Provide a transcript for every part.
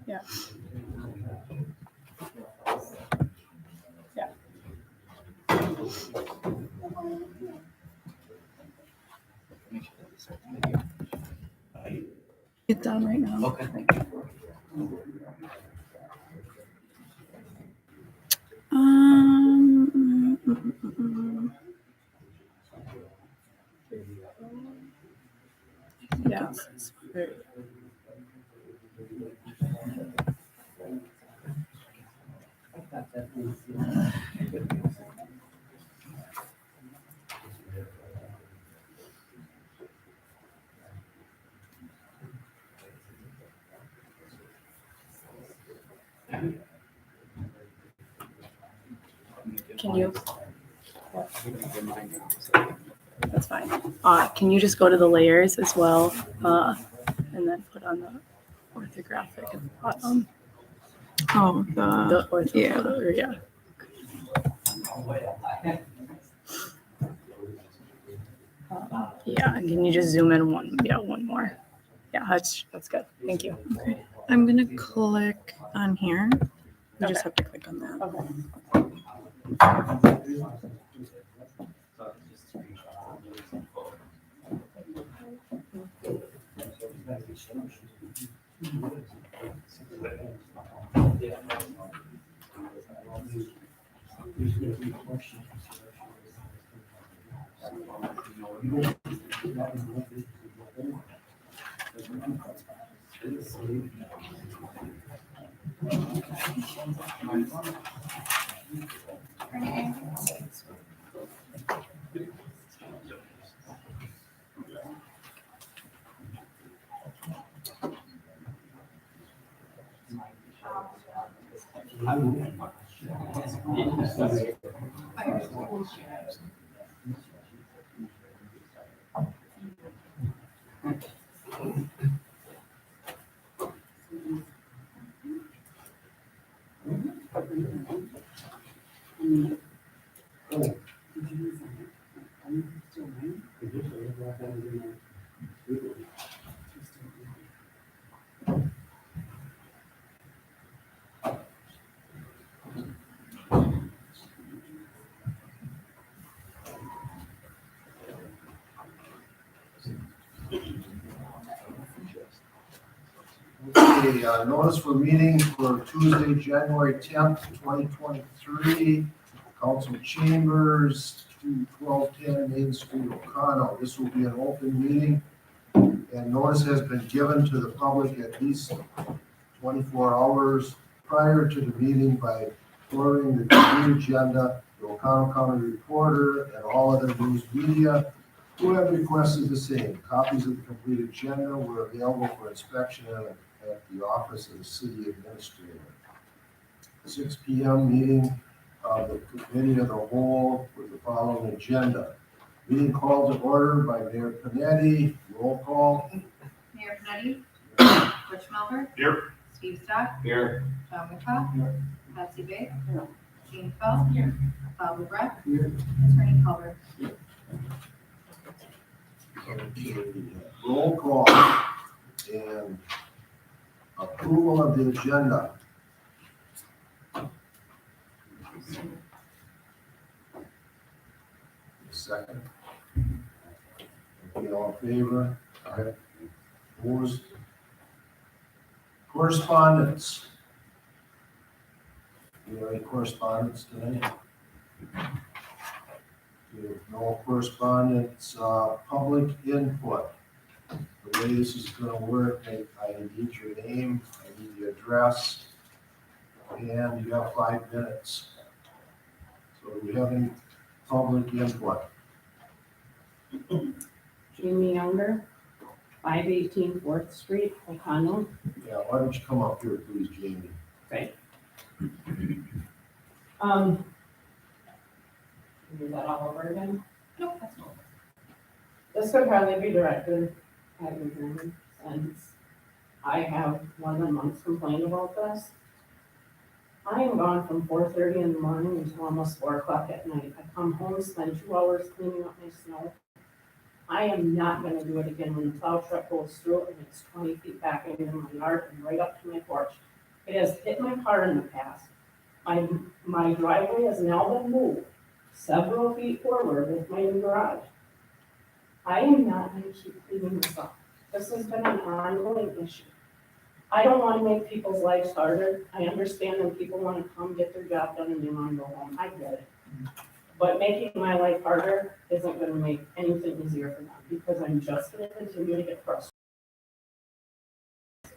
Yeah. Yeah. It's on right now. Okay. Yeah. Can you? That's fine. Can you just go to the layers as well, and then put on the orthographic at the bottom? Oh, The ortho yeah. photo, yeah. Yeah, and can you just zoom in one? Yeah, one more. Yeah, that's good. Thank you. Okay. I'm gonna click on here. You just have to click on that. Okay. Okay, notice for meeting for Tuesday, January 10th, 2023, council chambers, 1210 Main Street, Oconto. This will be an open meeting, and notice has been given to the public at least 24 hours prior to the meeting by forwarding the complete agenda, the Oconto County Reporter, and all other news media who have requested the same. Copies of the complete agenda were available for inspection at the office of the city administrator. 6 p.m. meeting of the committee of the whole with the following agenda. Meeting called to order by Mayor Panetti. Roll call. Mayor Panetti. Butch Melver. Here. Steve Stock. Here. John McCall. Here. Patsy Bay. Here. Gene Fell. Here. Bob LeBrecq. Here. Attorney Culver. Roll call and approval of the agenda. Second. Okay, all in favor? Aye. Opposed? Correspondence. Do you have any correspondence today? We have no correspondence, public input. The way this is gonna work, I need your name, I need the address, and you have 5 minutes. So do we have any public input? Jamie Younger, 518 4th Street, O'Connell. Yeah, why don't you come up here, please, Jamie? Do that all over again. Nope, that's not. This could probably be directed at you, Jamie, since I have more than months complained about this. I am gone from 4:30 in the morning until almost 4 o'clock at night. I come home, spend 2 hours cleaning up my snow. I am not gonna do it again when the plow truck goes through and it's 20 feet back into my yard and right up to my porch. It has hit my car in the past. My driveway has now been moved several feet forward with my new garage. I am not gonna keep cleaning this up. This has been an ongoing issue. I don't wanna make people's lives harder. I understand when people wanna come get their job done and they wanna go home. I get it. But making my life harder isn't gonna make anything easier for them, because I'm just gonna continue to get frustrated.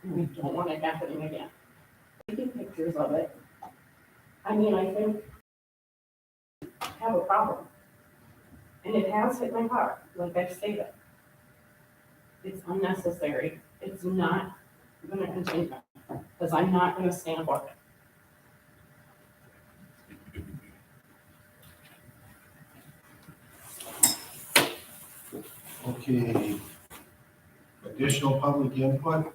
And I don't want it happening again. Taking pictures of it. I mean, I think I have a problem. And it has hit my car, like I've stated. It's unnecessary. It's not gonna continue, because I'm not gonna stand for it. Okay. Additional public input?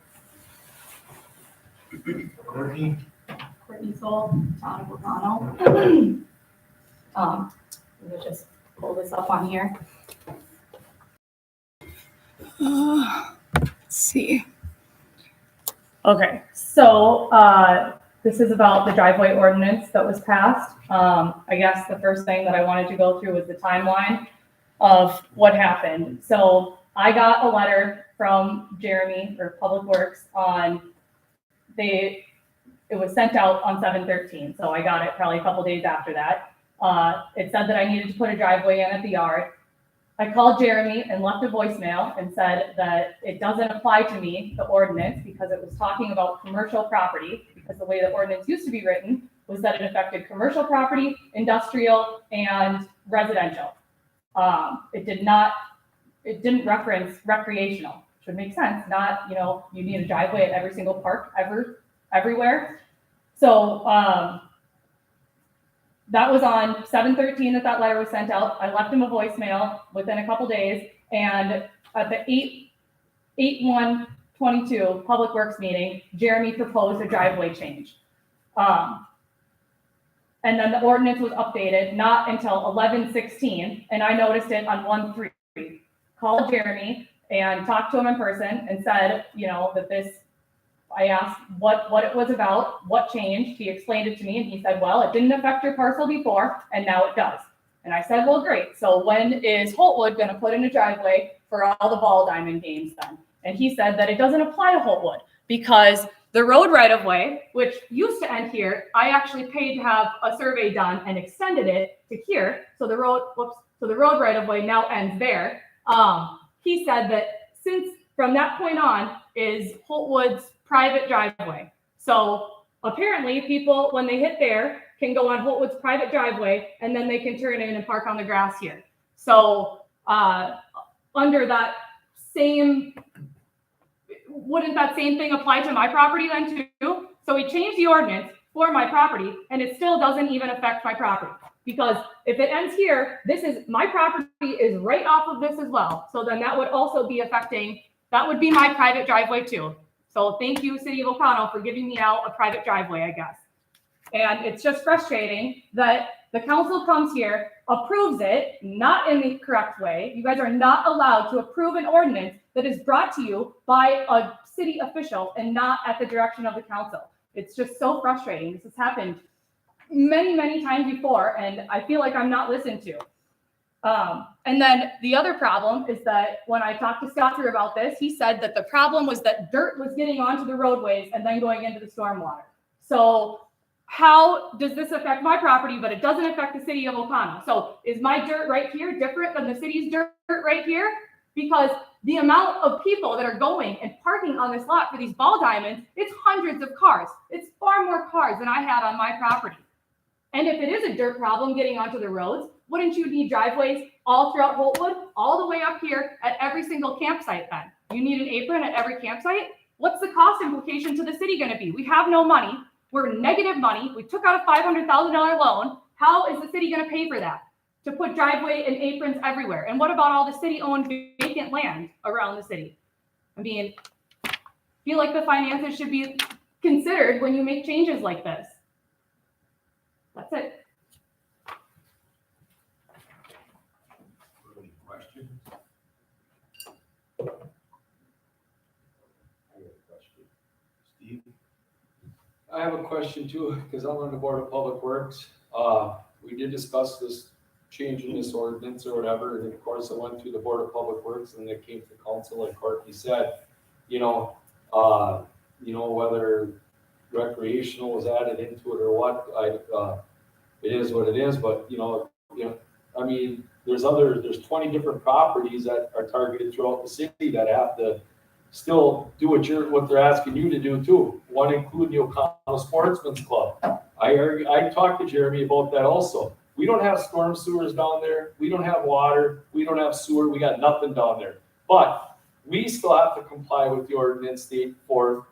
Courtney? Courtney Soul, Town of O'Connell. Let me just pull this up on here. Let's see. Okay, so this is about the driveway ordinance that was passed. I guess the first thing that I wanted to go through was the timeline of what happened. So I got a letter from Jeremy or Public Works it was sent out on 7/13, so I got it probably a couple days after that. It said that I needed to put a driveway in at the yard. I called Jeremy and left a voicemail and said that it doesn't apply to me, the ordinance, because it was talking about commercial property, because the way the ordinance used to be written was that it affected commercial property, industrial, and residential. It didn't reference recreational, which would make sense, not, you need a driveway at every single park everywhere. So, that was on 7/13 that letter was sent out. I left him a voicemail within a couple days, and at the 8/1/22 Public Works meeting, Jeremy proposed a driveway change. And then the ordinance was updated not until 11/16, and I noticed it on 1/3. Called Jeremy and talked to him in person and said, that this, I asked what it was about, what changed. He explained it to me and he said, well, it didn't affect your parcel before and now it does. And I said, well, great. So when is Holtwood going to put in a driveway for all the ball diamond games then? And he said that it doesn't apply to Holtwood because the road right of way, which used to end here, I actually paid to have a survey done and extended it to here. So the road right of way now ends there. He said that since from that point on is Holtwood's private driveway. So apparently people, when they hit there, can go on Holtwood's private driveway and then they can turn in and park on the grass here. So under that wouldn't that same thing apply to my property then too? So we changed the ordinance for my property and it still doesn't even affect my property. Because if it ends here, my property is right off of this as well. So then that would also be that would be my private driveway too. So thank you, City of O'Connell, for giving me now a private driveway, I guess. And it's just frustrating that the council comes here, approves it, not in the correct way. You guys are not allowed to approve an ordinance that is brought to you by a city official and not at the direction of the council. It's just so frustrating. This has happened many, many times before, and I feel like I'm not listened to. And then the other problem is that when I talked to Scotcher about this, he said that the problem was that dirt was getting onto the roadways and then going into the stormwater. So how does this affect my property, but it doesn't affect the city of O'Connell? So is my dirt right here different than the city's dirt right here? Because the amount of people that are going and parking on this lot for these ball diamonds, it's hundreds of cars. It's far more cars than I had on my property. And if it is a dirt problem getting onto the roads, wouldn't you need driveways all throughout Holtwood, all the way up here at every single campsite then? You need an apron at every campsite? What's the cost implication to the city gonna be? We have no money. We're negative money. We took out a $500,000 loan. How is the city gonna pay for that? To put driveway and aprons everywhere? And what about all the city-owned vacant land around the city? I mean, I feel like the finances should be considered when you make changes like this. That's it. Any questions? I have a question. Steve? I have a question too, because I'm on the Board of Public Works. We did discuss this change in this ordinance or whatever, and of course it went through the Board of Public Works and it came to council, like Courtney said, whether recreational was added into it or what, it is what it is, but I mean, there's 20 different properties that are targeted throughout the city that have to still do what they're asking you to do too. One including the O'Connell Sportsman's Club. I talked to Jeremy about that also. We don't have storm sewers down there. We don't have water. We don't have sewer. We got nothing down there. But we still have to comply with the ordinance state to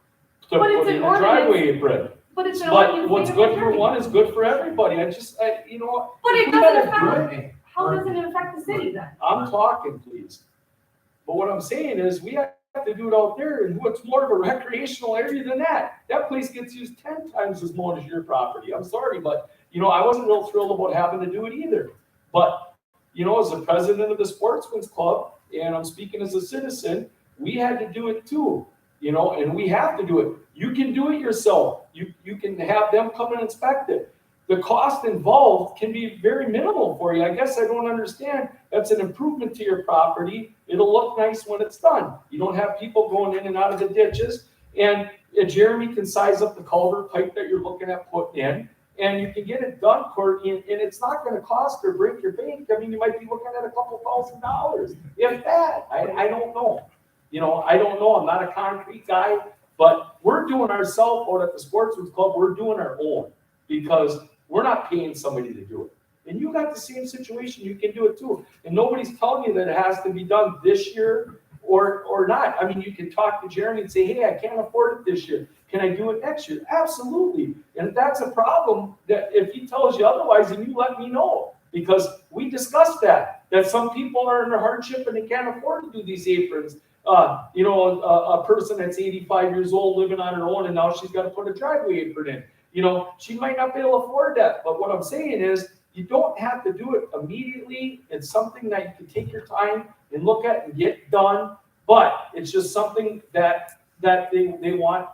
But it's put an in a ordinance. driveway apron. But it's an But ordinance. what's good for one is good for everybody. But it we doesn't gotta affect, do it. how doesn't it affect the city then? I'm talking, please. But what I'm saying is we have to do it out there, and what's more of a recreational area than that? That place gets used 10 times as much as your property. I'm sorry, but I wasn't real thrilled about having to do it either. But as the president of the Sportsman's Club, and I'm speaking as a citizen, we had to do it too. And we have to do it. You can do it yourself. You can have them come and inspect it. The cost involved can be very minimal for you. I guess I don't understand. That's an improvement to your property. It'll look nice when it's done. You don't have people going in and out of the ditches. And Jeremy can size up the culvert pipe that you're looking at putting in, and you can get it done, Courtney, and it's not going to cost or break your bank. I mean, you might be looking at a couple $1,000s, if that. I don't know. I don't know. I'm not a concrete guy, but we're doing ourselves out at the Sportsman's Club. We're doing our own because we're not paying somebody to do it. And you got the same situation. You can do it too. And nobody's telling you that it has to be done this year or not. I mean, you can talk to Jeremy and say, hey, I can't afford it this year. Can I do it next year? Absolutely. And if that's a problem, that if he tells you otherwise, then you let me know. Because we discussed that some people are in a hardship and they can't afford to do these aprons. A person that's 85 years old living on her own and now she's got to put a driveway apron in. She might not be able to afford that. But what I'm saying is you don't have to do it immediately. It's something that you can take your time and look at and get done. But it's just something that they want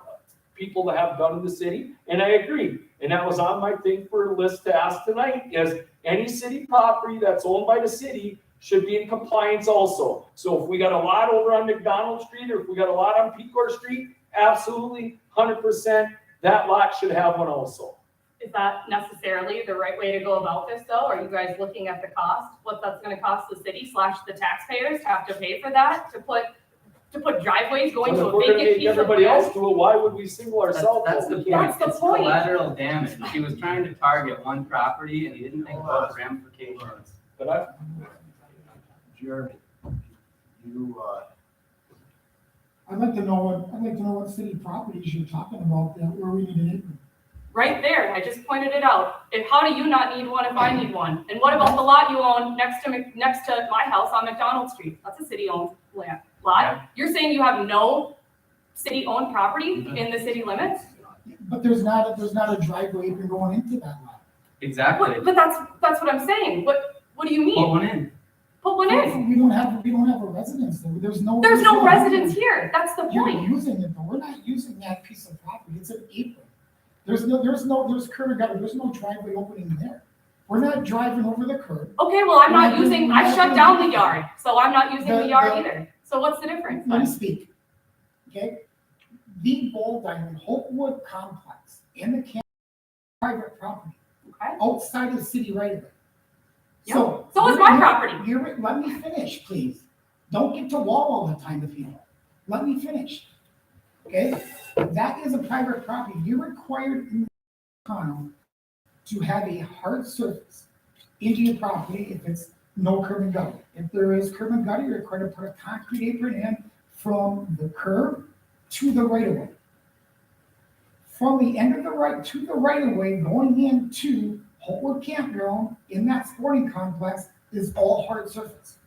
people to have done in the city. And I agree. And that was on my thing for a list to ask tonight is any city property that's owned by the city should be in compliance also. So if we got a lot over on McDonald Street or if we got a lot on Pecor Street, absolutely 100%, that lot should have one also. Is that necessarily the right way to go about this though? Are you guys looking at the cost, what that's gonna cost the city / the taxpayers to have to pay for that? To put driveways going to But if a we're gonna vacant make piece of everybody else land? do it, why would we single ourselves? That's out? the We point. can't. That's the It's point. collateral damage. He was trying to target one property and he didn't think about the ramifications. But Jeremy, I'd like to know what city properties you're talking about that where we need an apron. Right there, I just pointed it out. How do you not need one if I need one? And what about the lot you own next to my house on McDonald Street? That's a city-owned lot. You're saying you have no city-owned property in the city limits? But there's not a driveway apron going into that lot. Exactly. But that's what I'm saying. What do you Put mean? one in. Put one in. We don't have a residence there. There's no residence here. That's the You're point. using it, but we're not using that piece of property. It's an apron. There's curb gutter. There's no driveway opening there. We're not driving over the curb. Okay, well, I'm not using, I shut down the yard, so I'm not using the yard either. So what's the difference? Let me speak. Okay? The Bull Diamond Holtwood Complex in the camp, private property, Okay. outside of the city right away. Yeah. So is my property. Let me finish, please. Don't get to wall all the time if you don't. Let me finish. Okay? That is a private property. You're required in the condo to have a hard surface into your property if it's no curb and gutter. If there is curb and gutter, you're required to put a concrete apron in from the curb to the right of way. From the end of the right to the right of way going into Holtwood Campground in that sporting complex is all hard surface.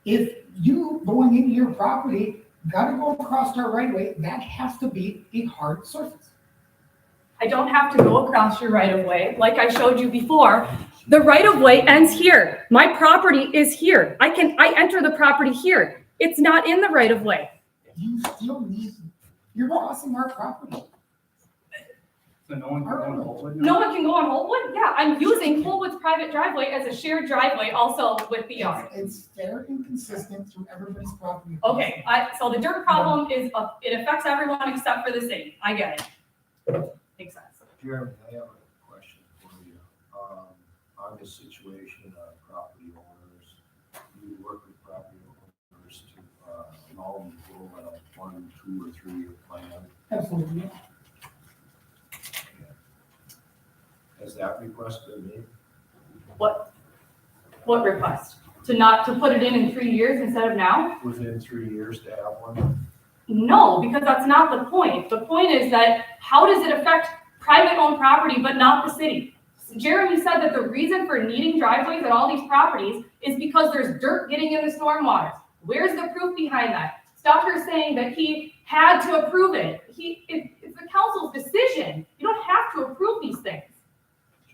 If you going into your property gotta go across our right of way, that has to be a hard surface. I don't have to go across your right of way, like I showed you before. The right of way ends here. My property is here. I enter the property here. It's not in the right of way. You still need, you're crossing our property. So no one can go on Holtwood now? No one can go on Holtwood? Yeah, I'm using Holtwood's private driveway as a shared driveway also with the yard. It's fair and consistent through everybody's property. Okay, so the dirt problem is, it affects everyone except for the city. I get it. Makes sense. Jeremy, I have a question for you. On this situation of property owners, you work with property owners to allow them to go on a 1, 2, or 3 year plan. Absolutely. Has that request been made? What request? To put it in 3 years instead of now? Within 3 years to have one? No, because that's not the point. The point is that how does it affect private owned property but not the city? Jeremy said that the reason for needing driveways at all these properties is because there's dirt getting in the stormwater. Where's the proof behind that? Stop her saying that he had to approve it. It's the council's decision. You don't have to approve these things.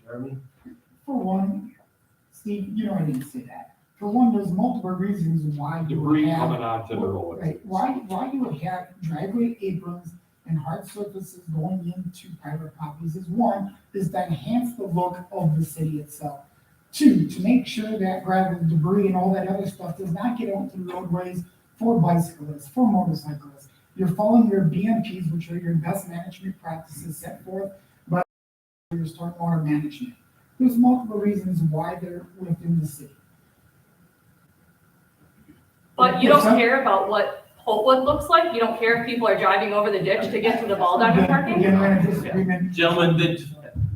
Jeremy? For one, Steve, you know I didn't say that. For one, there's multiple reasons why you would Debris have. coming onto the road. Right, why you would have driveway aprons and hard surfaces going into private properties is one, is to enhance the look of the city itself. Two, to make sure that gravel, debris, and all that other stuff does not get onto the roadways for bicyclists, for motorcyclists. You're following your BMPs, which are your best management practices set forth by your stormwater management. There's multiple reasons why they're within the city. But you don't care about what Holtwood looks like? You don't care if people are driving over the ditch to get to the ball diamond parking? Again, we're in a disagreement. Gentlemen,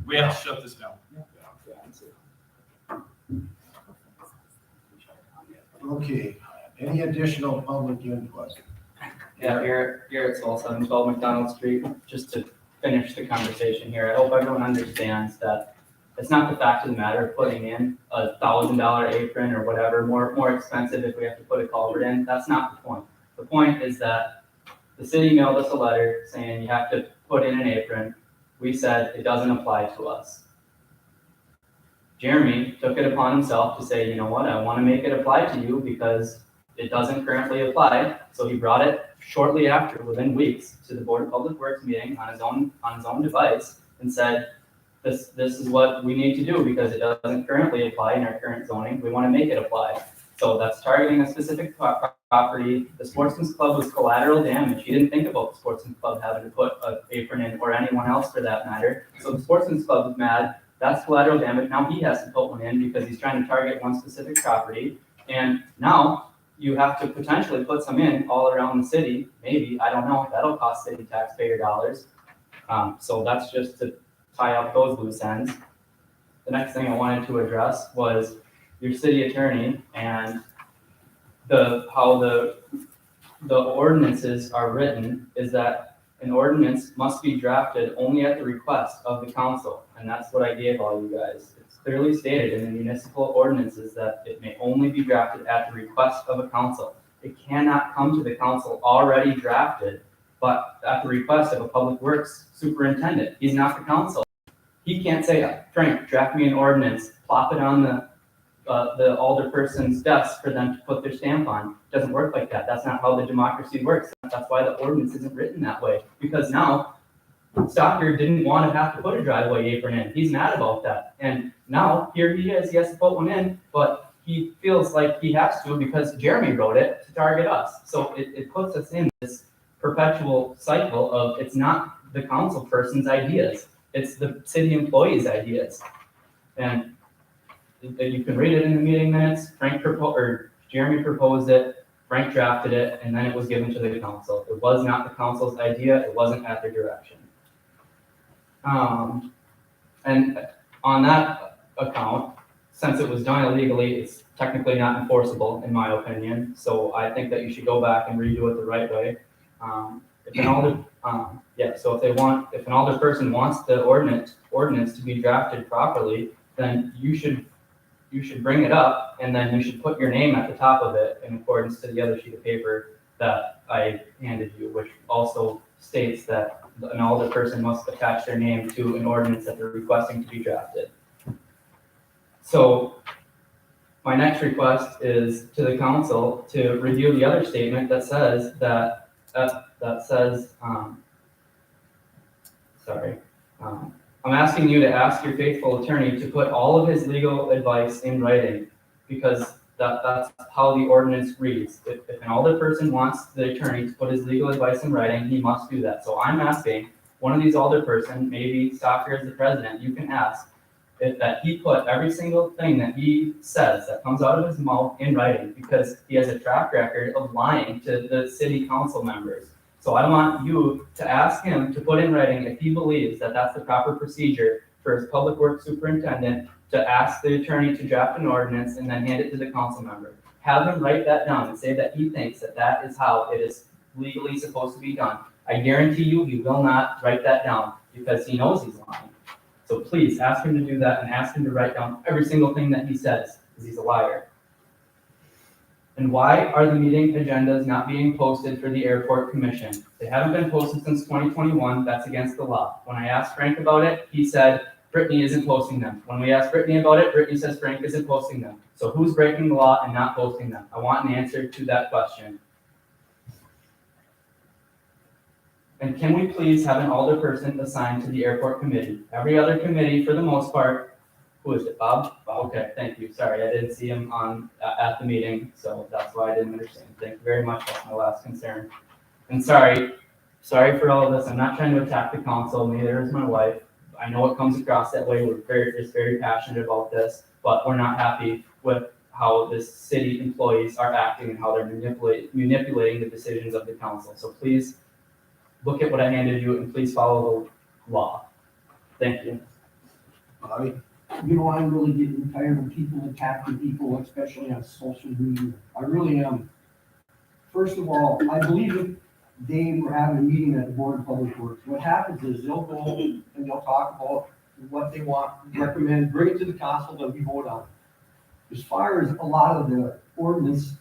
we have to shut this down. Okay, any additional public input? Yeah, Garrett Soul, 712 McDonald Street, just to finish the conversation here, I hope everyone understands that it's not the fact of the matter of putting in a $1,000 apron or whatever, more expensive if we have to put a culvert in, that's not the point. The point is that the city mailed us a letter saying you have to put in an apron. We said it doesn't apply to us. Jeremy took it upon himself to say, you know what, I want to make it apply to you because it doesn't currently apply. So he brought it shortly after, within weeks, to the Board of Public Works meeting on his own device and said, this is what we need to do because it doesn't currently apply in our current zoning. We want to make it apply. So that's targeting a specific property. The Sportsman's Club was collateral damage. He didn't think about the Sportsman's Club having to put an apron in, or anyone else for that matter. So the Sportsman's Club was mad. That's collateral damage. Now he has to put one in because he's trying to target one specific property. And now you have to potentially put some in all around the city. Maybe, I don't know. That'll cost city taxpayer dollars. So that's just to tie up those loose ends. The next thing I wanted to address was your city attorney and how the ordinances are written is that an ordinance must be drafted only at the request of the council. And that's what I gave all you guys. It's clearly stated in the municipal ordinances that it may only be drafted at the request of a council. It cannot come to the council already drafted, but at the request of a public works superintendent. He's not the council. He can't say, Frank, draft me an ordinance, plop it on the alderperson's desk for them to put their stamp on. It doesn't work like that. That's not how the democracy works. That's why the ordinance isn't written that way. Because now Stocker didn't want to have to put a driveway apron in. He's mad about that. And now here he is, he has to put one in, but he feels like he has to because Jeremy wrote it to target us. So it puts us in this perpetual cycle of it's not the council person's ideas, it's the city employees' ideas. And you can read it in the meeting minutes. Jeremy proposed it, Frank drafted it, and then it was given to the council. It was not the council's idea, it wasn't at their direction. And on that account, since it was done illegally, it's technically not enforceable, in my opinion. So I think that you should go back and redo it the right way. If an alder person wants the ordinance to be drafted properly, then you should bring it up, and then you should put your name at the top of it in accordance to the other sheet of paper that I handed you, which also states that an alder person must attach their name to an ordinance that they're requesting to be drafted. So my next request is to the council to review the other statement that says I'm asking you to ask your faithful attorney to put all of his legal advice in writing, because that's how the ordinance reads. If an alder person wants the attorney to put his legal advice in writing, he must do that. So I'm asking one of these alder person, maybe Stocker as the president, you can ask that he put every single thing that he says that comes out of his mouth in writing, because he has a track record of lying to the city council members. So I want you to ask him to put in writing if he believes that that's the proper procedure for his public works superintendent to ask the attorney to draft an ordinance and then hand it to the council member. Have him write that down and say that he thinks that that is how it is legally supposed to be done. I guarantee you he will not write that down because he knows he's lying. So please ask him to do that and ask him to write down every single thing that he says, because he's a liar. And why are the meeting agendas not being posted for the airport commission? They haven't been posted since 2021. That's against the law. When I asked Frank about it, he said Brittany isn't posting them. When we asked Brittany about it, Brittany says Frank isn't posting them. So who's breaking the law and not posting them? I want an answer to that question. And can we please have an alder person assigned to the airport committee? Every other committee, for the most part, who is it, Bob? Okay, thank you. Sorry, I didn't see him at the meeting, so that's why I didn't understand. Thank you very much. That's my last concern. And sorry for all of this. I'm not trying to attack the council. Neither is my wife. I know it comes across that way. We're very passionate about this, but we're not happy with how the city employees are acting and how they're manipulating the decisions of the council. So please look at what I handed you and please follow the law. Thank you. Bobby? You know, I'm really getting tired of people attacking people, especially on social media. I really am. First of all, I believe that they were having a meeting at the Board of Public Works. What happens is they'll go and they'll talk about what they want, recommend, bring it to the council that we vote on. As far as a lot of the ordinance,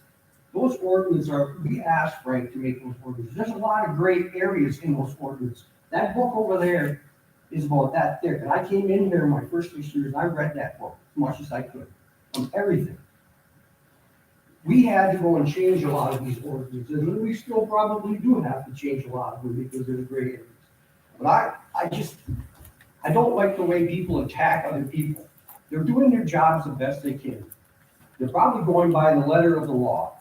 those ordinances we asked Frank to make those ordinances. There's a lot of great areas in those ordinances. That book over there is about that thick. And I came in here in my first 6 years, and I read that book as much as I could, on everything. We had to go and change a lot of these ordinances, and we still probably do have to change a lot of them because there's gray areas. But I don't like the way people attack other people. They're doing their jobs the best they can. They're probably going by the letter of the law.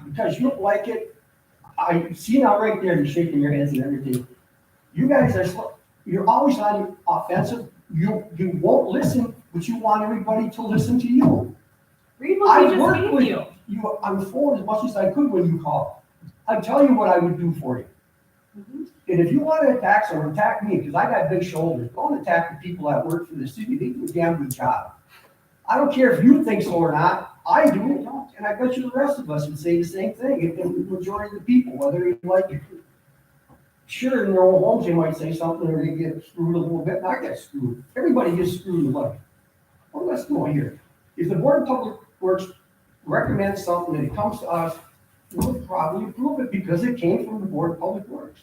Because you don't like it, I see now right there, you're shaking your heads and everything. You guys you're always on offensive. You won't listen, but you want everybody to listen to you. Read what we just gave you. I was forward as much as I could when you called. I tell you what I would do for you. Mm-hmm. And if you want to attack someone, attack me, because I got big shoulders. Don't attack the people that work for the city. They do a damn good job. I don't care if you think so or not. I do, and I bet you the rest of us would say the same thing. If the majority of the people, whether you like it. Sure, in their own homes, they might say something or they get screwed a little bit, and I get screwed. Everybody gets screwed in life. Well, let's go here. If the Board of Public Works recommends something and it comes to us, we'll probably approve it because it came from the Board of Public Works.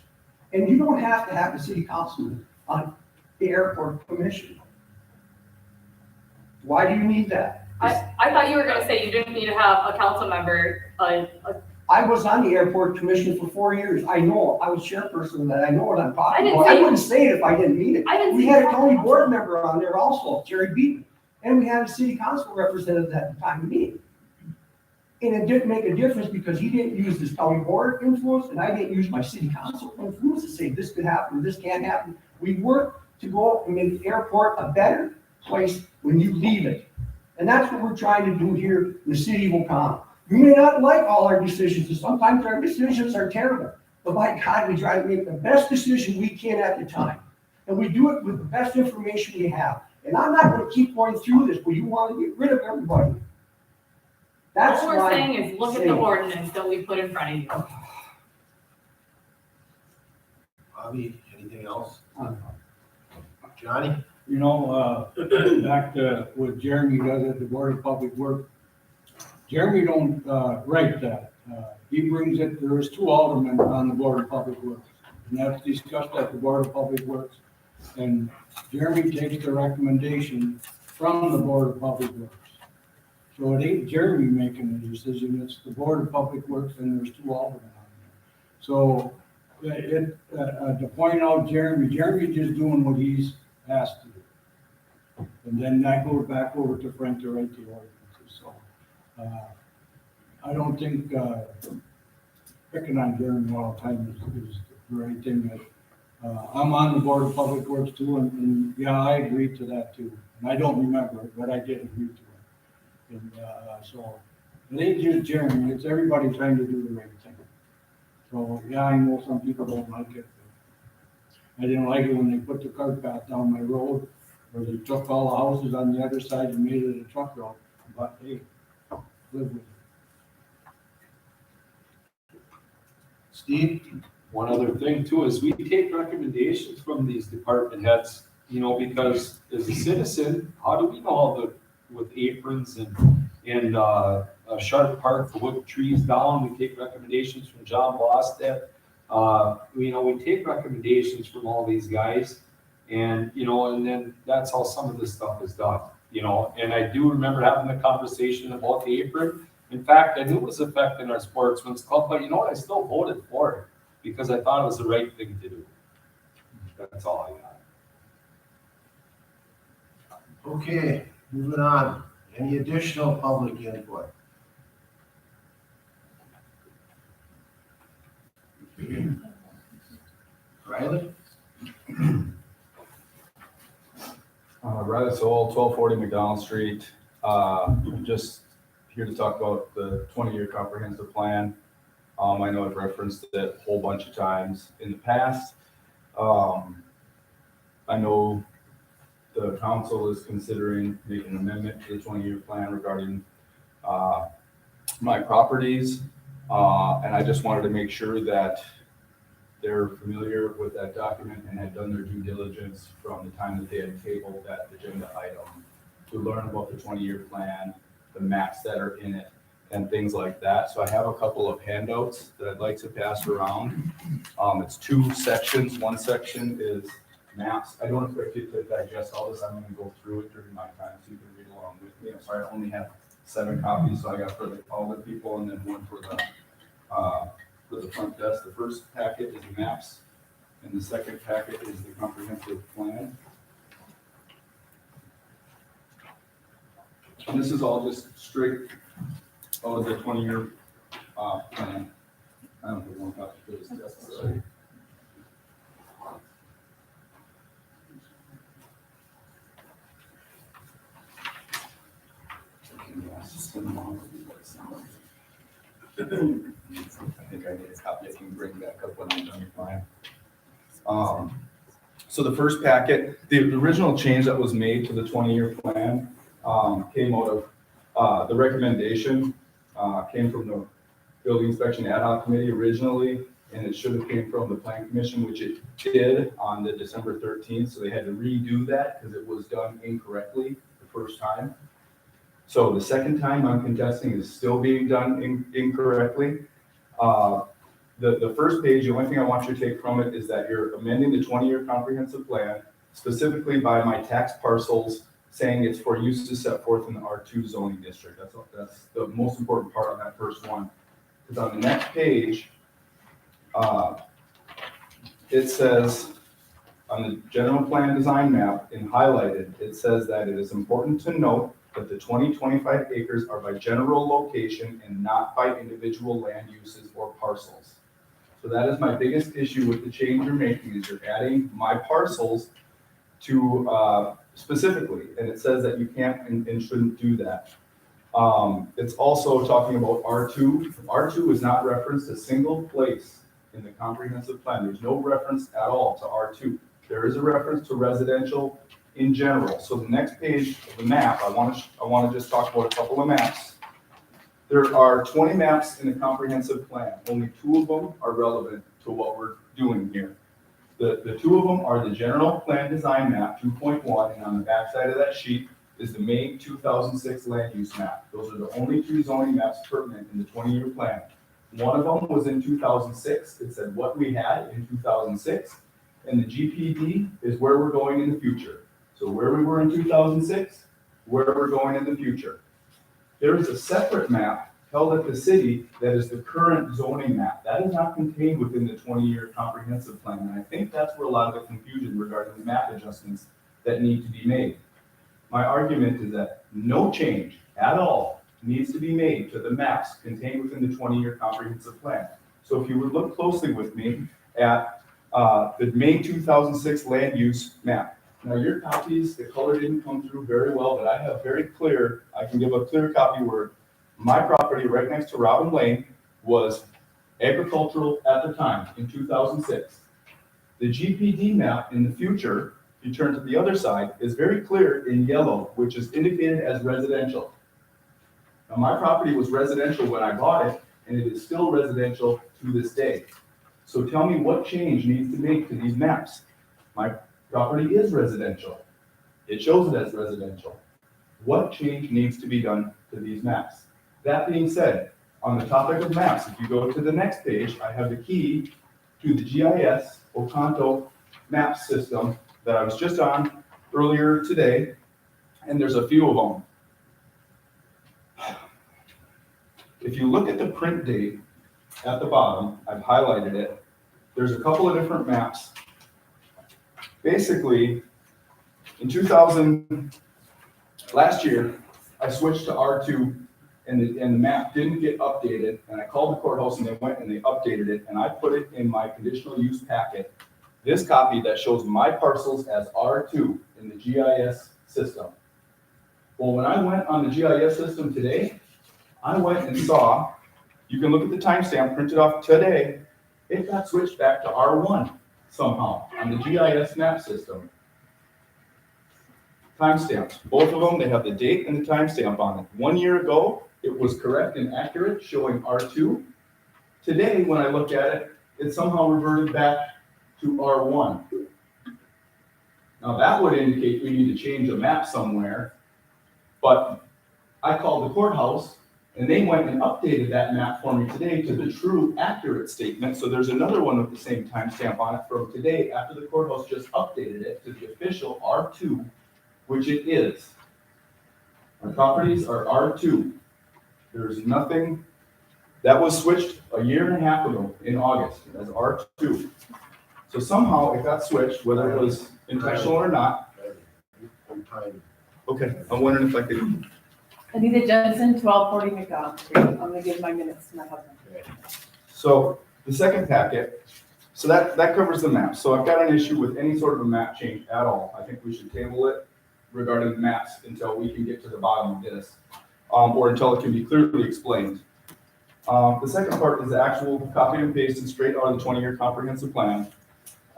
And you don't have to have a city councilman on the airport commission. Why do you need that? I thought you were gonna say you didn't need to have a council member, a I was on the airport commission for 4 years. I know, I was chairperson of that. I know what I'm I talking didn't about. I say- wouldn't say it if I didn't mean it. I didn't We say- had a county board member on there also, Jerry Beaton, and we had a city council representative at the time of meeting. And it didn't make a difference because he didn't use his county board influence and I didn't use my city council influence to say this could happen, this can't happen. We work to go and make the airport a better place when you leave it. And that's what we're trying to do here in the city of Oconto. You may not like all our decisions, and sometimes our decisions are terrible. But by God, we try to make the best decision we can at the time. And we do it with the best information we have. And I'm not gonna keep going through this, but you wanna get rid of everybody. That's All why. we're saying is look at the saying- ordinance that we put in front of you. Bobby, anything else? Johnny? You know, back to what Jeremy does at the Board of Public Works. Jeremy don't, write that. He brings it, there is 2 aldermen on the Board of Public Works. And that's discussed at the Board of Public Works. And Jeremy takes the recommendation from the Board of Public Works. So it ain't Jeremy making the decision, it's the Board of Public Works and there's 2 aldermen on there. So to point out Jeremy just doing what he's asked to do. And then that goes back over to Frank to write the ordinances, so. I don't think, picking on Jeremy all the time is the right thing that, I'm on the Board of Public Works too, and yeah, I agreed to that too. And I don't remember it, but I did agree to it. And, so, it ain't just Jeremy, it's everybody trying to do the right thing. So, yeah, I know some people don't like it. But I didn't like it when they put the cart path down my road, where they took all the houses on the other side and made it a truck route. But hey, live with it. Steve? One other thing too is we take recommendations from these department heads, you know, because as a citizen, how do we know all the, with aprons and a sharp park to wood trees down, we take recommendations from John Bostad. You know, we take recommendations from all these guys and, you know, and then that's how some of this stuff is done, you know, and I do remember having the conversation about the apron. In fact, I knew it was affecting our sportsman's club, but you know what, I still voted for it because I thought it was the right thing to do. That's all I got. Okay, moving on. Any additional public input? Riley? Riley Soul, 1240 McDonald Street. I'm just here to talk about the 20-year comprehensive plan. I know I've referenced it a whole bunch of times in the past. I know the council is considering making an amendment to the 20-year plan regarding my properties. And I just wanted to make sure that they're familiar with that document and had done their due diligence from the time that they had tabled that agenda item to learn about the 20-year plan, the maps that are in it, and things like that. So I have a couple of handouts that I'd like to pass around. It's 2 sections. One section is maps. I don't expect you to digest all this. I'm going to go through it during my time so you can read along with me. I'm sorry, I only have 7 copies, so I got for all the people and then one for the front desk. The first packet is maps, and the second packet is the comprehensive plan. And this is all just straight out of the 20-year plan. I don't have one copy for this desk, sorry. I think I need a copy. I can bring back up when I'm done with mine. So the first packet, the original change that was made to the 20-year plan came out of the recommendation came from the Building Inspection Ad Hoc Committee originally, and it should have came from the Plan Commission, which it did on the December 13th. So they had to redo that because it was done incorrectly the first time. So the second time I'm contesting is still being done incorrectly. The first page, the only thing I want you to take from it is that you're amending the 20-year comprehensive plan, specifically by my tax parcels, saying it's for uses set forth in the R2 zoning district. That's the most important part on that first one. Because on the next page, it says, on the general plan design map in highlighted, it says that it is important to note that the 25 acres are by general location and not by individual land uses or parcels. So that is my biggest issue with the change you're making, is you're adding my parcels to, specifically, and it says that you can't and shouldn't do that. It's also talking about R2. R2 is not referenced a single place in the comprehensive plan. There's no reference at all to R2. There is a reference to residential in general. So the next page of the map, I want to just talk about a couple of maps. There are 20 maps in the comprehensive plan. Only 2 of them are relevant to what we're doing here. The 2 of them are the general plan design map 2.1, and on the back side of that sheet is the May 2006 land use map. Those are the only 2 zoning maps pertinent in the 20-year plan. One of them was in 2006. It said what we had in 2006. And the GPD is where we're going in the future. So where we were in 2006, where we're going in the future. There is a separate map held at the city that is the current zoning map. That is not contained within the 20-year comprehensive plan. And I think that's where a lot of the confusion regarding the map adjustments that need to be made. My argument is that no change at all needs to be made to the maps contained within the 20-year comprehensive plan. So if you would look closely with me at the May 2006 land use map. Now your copies, the color didn't come through very well, but I have very clear, I can give a clear copy where my property right next to Robin Lane was agricultural at the time in 2006. The GPD map in the future, if you turn to the other side, is very clear in yellow, which is indicated as residential. Now my property was residential when I bought it, and it is still residential to this day. So tell me what change needs to make to these maps. My property is residential. It shows it as residential. What change needs to be done to these maps? That being said, on the topic of maps, if you go to the next page, I have the key to the GIS Oconto map system that I was just on earlier today, and there's a few of them. If you look at the print date at the bottom, I've highlighted it. There's a couple of different maps. Basically, in last year, I switched to R2 and the map didn't get updated. And I called the courthouse and they went and they updated it. And I put it in my conditional use packet. This copy that shows my parcels as R2 in the GIS system. Well, when I went on the GIS system today, I went and saw, you can look at the timestamp printed off today, it got switched back to R1 somehow on the GIS map system. Timestamps, both of them, they have the date and the timestamp on it. 1 year ago, it was correct and accurate, showing R2. Today, when I look at it, it somehow reverted back to R1. Now that would indicate we need to change a map somewhere, but I called the courthouse and they went and updated that map for me today to the true accurate statement. So there's another one with the same timestamp on it from today after the courthouse just updated it to the official R2, which it is. Our properties are R2. There's nothing, that was switched a year and a half ago in August as R2. So somehow it got switched, whether it was intentional or not. Okay, I'm wondering if I could. Anita Jensen, 1240 McDonald Street. I'm gonna give my minutes to my husband. So the second packet, so that covers the map. So I've got an issue with any sort of a map change at all. I think we should table it regarding the maps until we can get to the bottom of this, or until it can be clearly explained. The second part is the actual copy and pasted straight out of the 20-year comprehensive plan.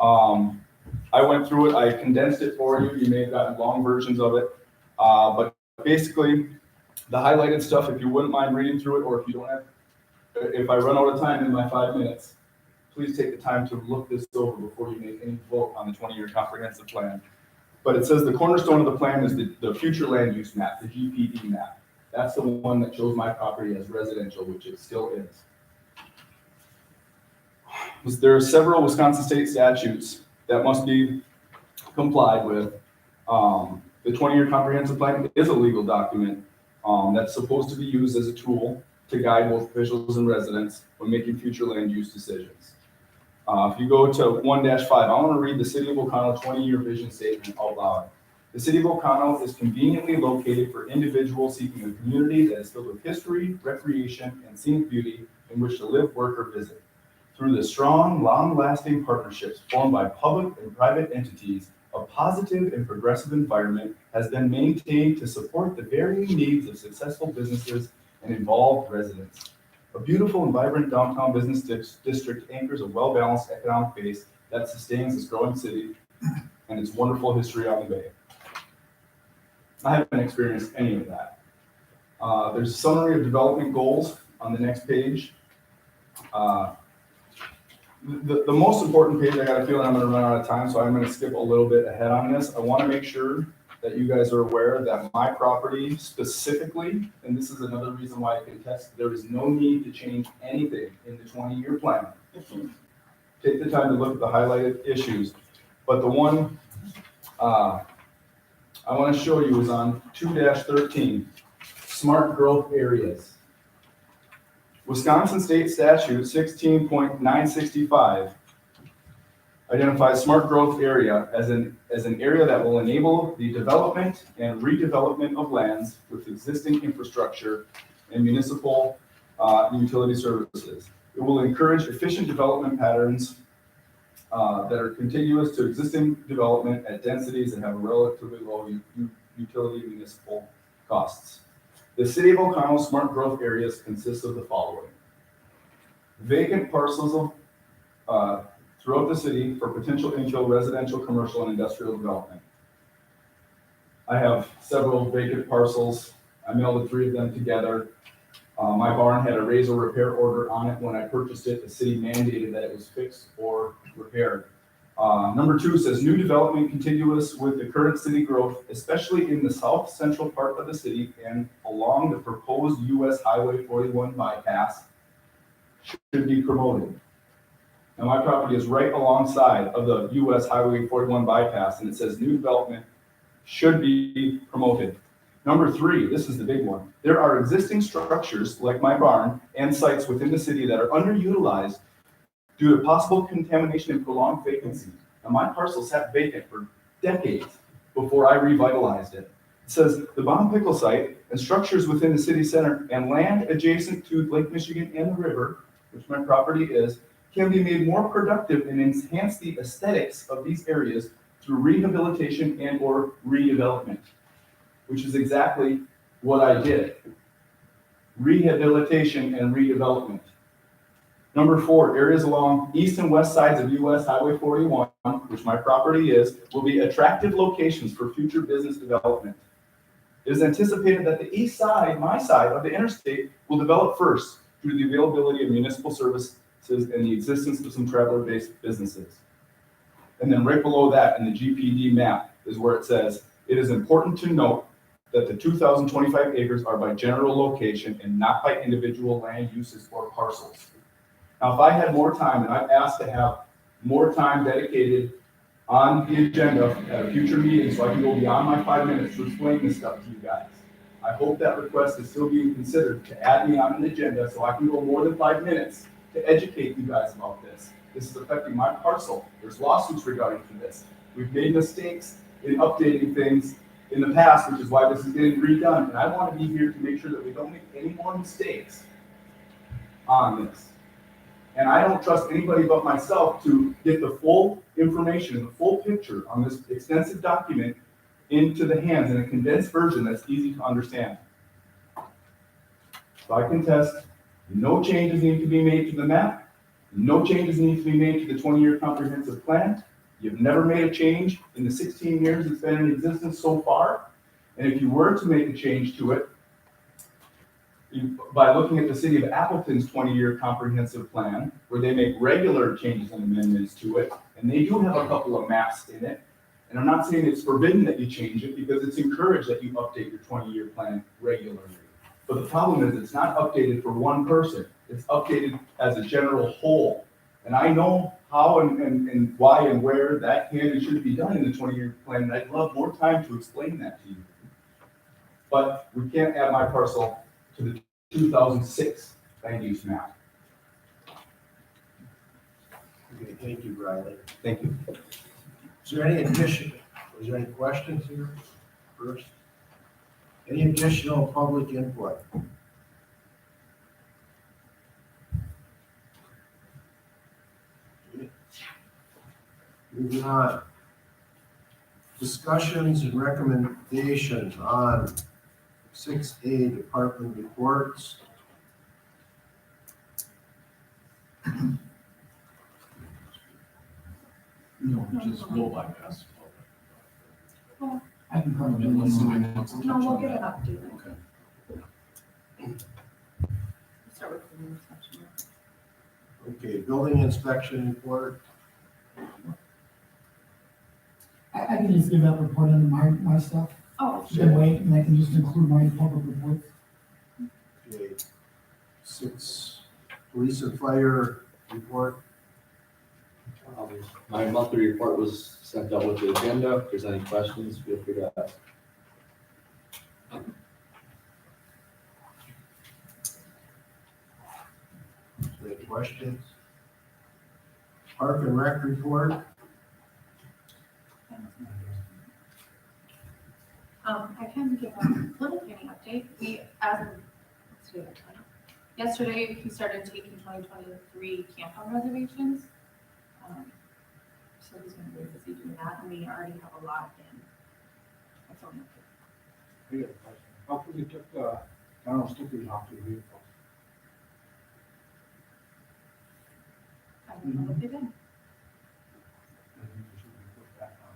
I went through it, I condensed it for you. You may have gotten long versions of it, but basically the highlighted stuff, if you wouldn't mind reading through it, or if you don't have, if I run out of time in my 5 minutes, please take the time to look this over before you make any vote on the 20-year comprehensive plan. But it says the cornerstone of the plan is the future land use map, the GPD map. That's the one that shows my property as residential, which it still is. There are several Wisconsin state statutes that must be complied with. The 20-year comprehensive plan is a legal document that's supposed to be used as a tool to guide both officials and residents when making future land use decisions. If you go to 1-5, I want to read the City of O'Connell 20-year vision statement out loud. The City of O'Connell is conveniently located for individuals seeking a community that is filled with history, recreation, and scenic beauty in which to live, work, or visit. Through the strong, long-lasting partnerships formed by public and private entities, a positive and progressive environment has been maintained to support the varying needs of successful businesses and involved residents. A beautiful and vibrant downtown business district anchors a well-balanced economic base that sustains this growing city and its wonderful history on the bay. I haven't experienced any of that. There's a summary of development goals on the next page. The most important page, I got a feeling I'm going to run out of time, so I'm going to skip a little bit ahead on this. I want to make sure that you guys are aware that my property specifically, and this is another reason why I contest, there is no need to change anything in the 20-year plan. Take the time to look at the highlighted issues. But the one I want to show you is on 2-13, smart growth areas. Wisconsin State Statute 16.965 identifies smart growth area as an area that will enable the development and redevelopment of lands with existing infrastructure and municipal utility services. It will encourage efficient development patterns that are contiguous to existing development at densities that have a relatively low utility municipal costs. The City of O'Connell smart growth areas consist of the following: vacant parcels of throughout the city for potential infill residential, commercial, and industrial development. I have several vacant parcels. I melded 3 of them together. My barn had a razor repair order on it when I purchased it. The city mandated that it was fixed or repaired. Number 2 says new development contiguous with the current city growth, especially in the south central part of the city and along the proposed US Highway 41 bypass, should be promoted. Now, my property is right alongside of the US Highway 41 bypass, and it says new development should be promoted. Number 3, this is the big one. There are existing structures like my barn and sites within the city that are underutilized due to possible contamination and prolonged vacancy. Now, my parcel sat vacant for decades before I revitalized it. It says the Bon Pickle site and structures within the city center and land adjacent to Lake Michigan and the river, which my property is, can be made more productive and enhance the aesthetics of these areas through rehabilitation and or redevelopment, which is exactly what I did. Rehabilitation and redevelopment. Number 4, areas along east and west sides of US Highway 41, which my property is, will be attractive locations for future business development. It is anticipated that the east side, my side of the interstate, will develop first due to the availability of municipal services and the existence of some traveler-based businesses. And then right below that in the GPD map is where it says, it is important to note that the 2,025 acres are by general location and not by individual land uses or parcels. Now, if I had more time, and I've asked to have more time dedicated on the agenda at a future meeting so I can go beyond my 5 minutes to explain this stuff to you guys. I hope that request is still being considered to add me on an agenda so I can go more than 5 minutes to educate you guys about this. This is affecting my parcel. There's lawsuits regarding this. We've made mistakes in updating things in the past, which is why this is getting redone. And I want to be here to make sure that we don't make any more mistakes on this. And I don't trust anybody but myself to get the full information and the full picture on this extensive document into the hands in a condensed version that's easy to understand. So I contest, no changes need to be made to the map. No changes need to be made to the 20-year comprehensive plan. You've never made a change in the 16 years it's been in existence so far. And if you were to make a change to it, by looking at the city of Appleton's 20-year comprehensive plan, where they make regular changes and amendments to it, and they do have a couple of maps in it. And I'm not saying it's forbidden that you change it, because it's encouraged that you update your 20-year plan regularly. But the problem is it's not updated for one person. It's updated as a general whole. And I know how and why and where that can and should be done in the 20-year plan, and I'd love more time to explain that to you. But we can't add my parcel to the 2006 land use map. Okay, thank you, Riley. Thank you. Is there any addition, is there any questions here first? Any additional public input? Okay. Moving on. Discussions and recommendations on 6A department reports. No, just roll by us. I can come And let's see what in. wants to No, touch we'll on get that. an update. Start with the new section. Okay, building inspection report. I can just give that report under my stuff, Oh, good way, and I can just include my public reports. Okay. 6, police and fire report. My monthly report was sent out with the agenda. If there's any questions, feel free to ask. Any questions? Park and rec report. I can give a little mini update. We, as of, let's see, yesterday, we started taking 2023 campground reservations. So he's gonna be busy doing that, and we already have a lot in. That's all. I got a question. How come you took the Donald stickers off the vehicle? I don't know what they did. I think you should be put back on.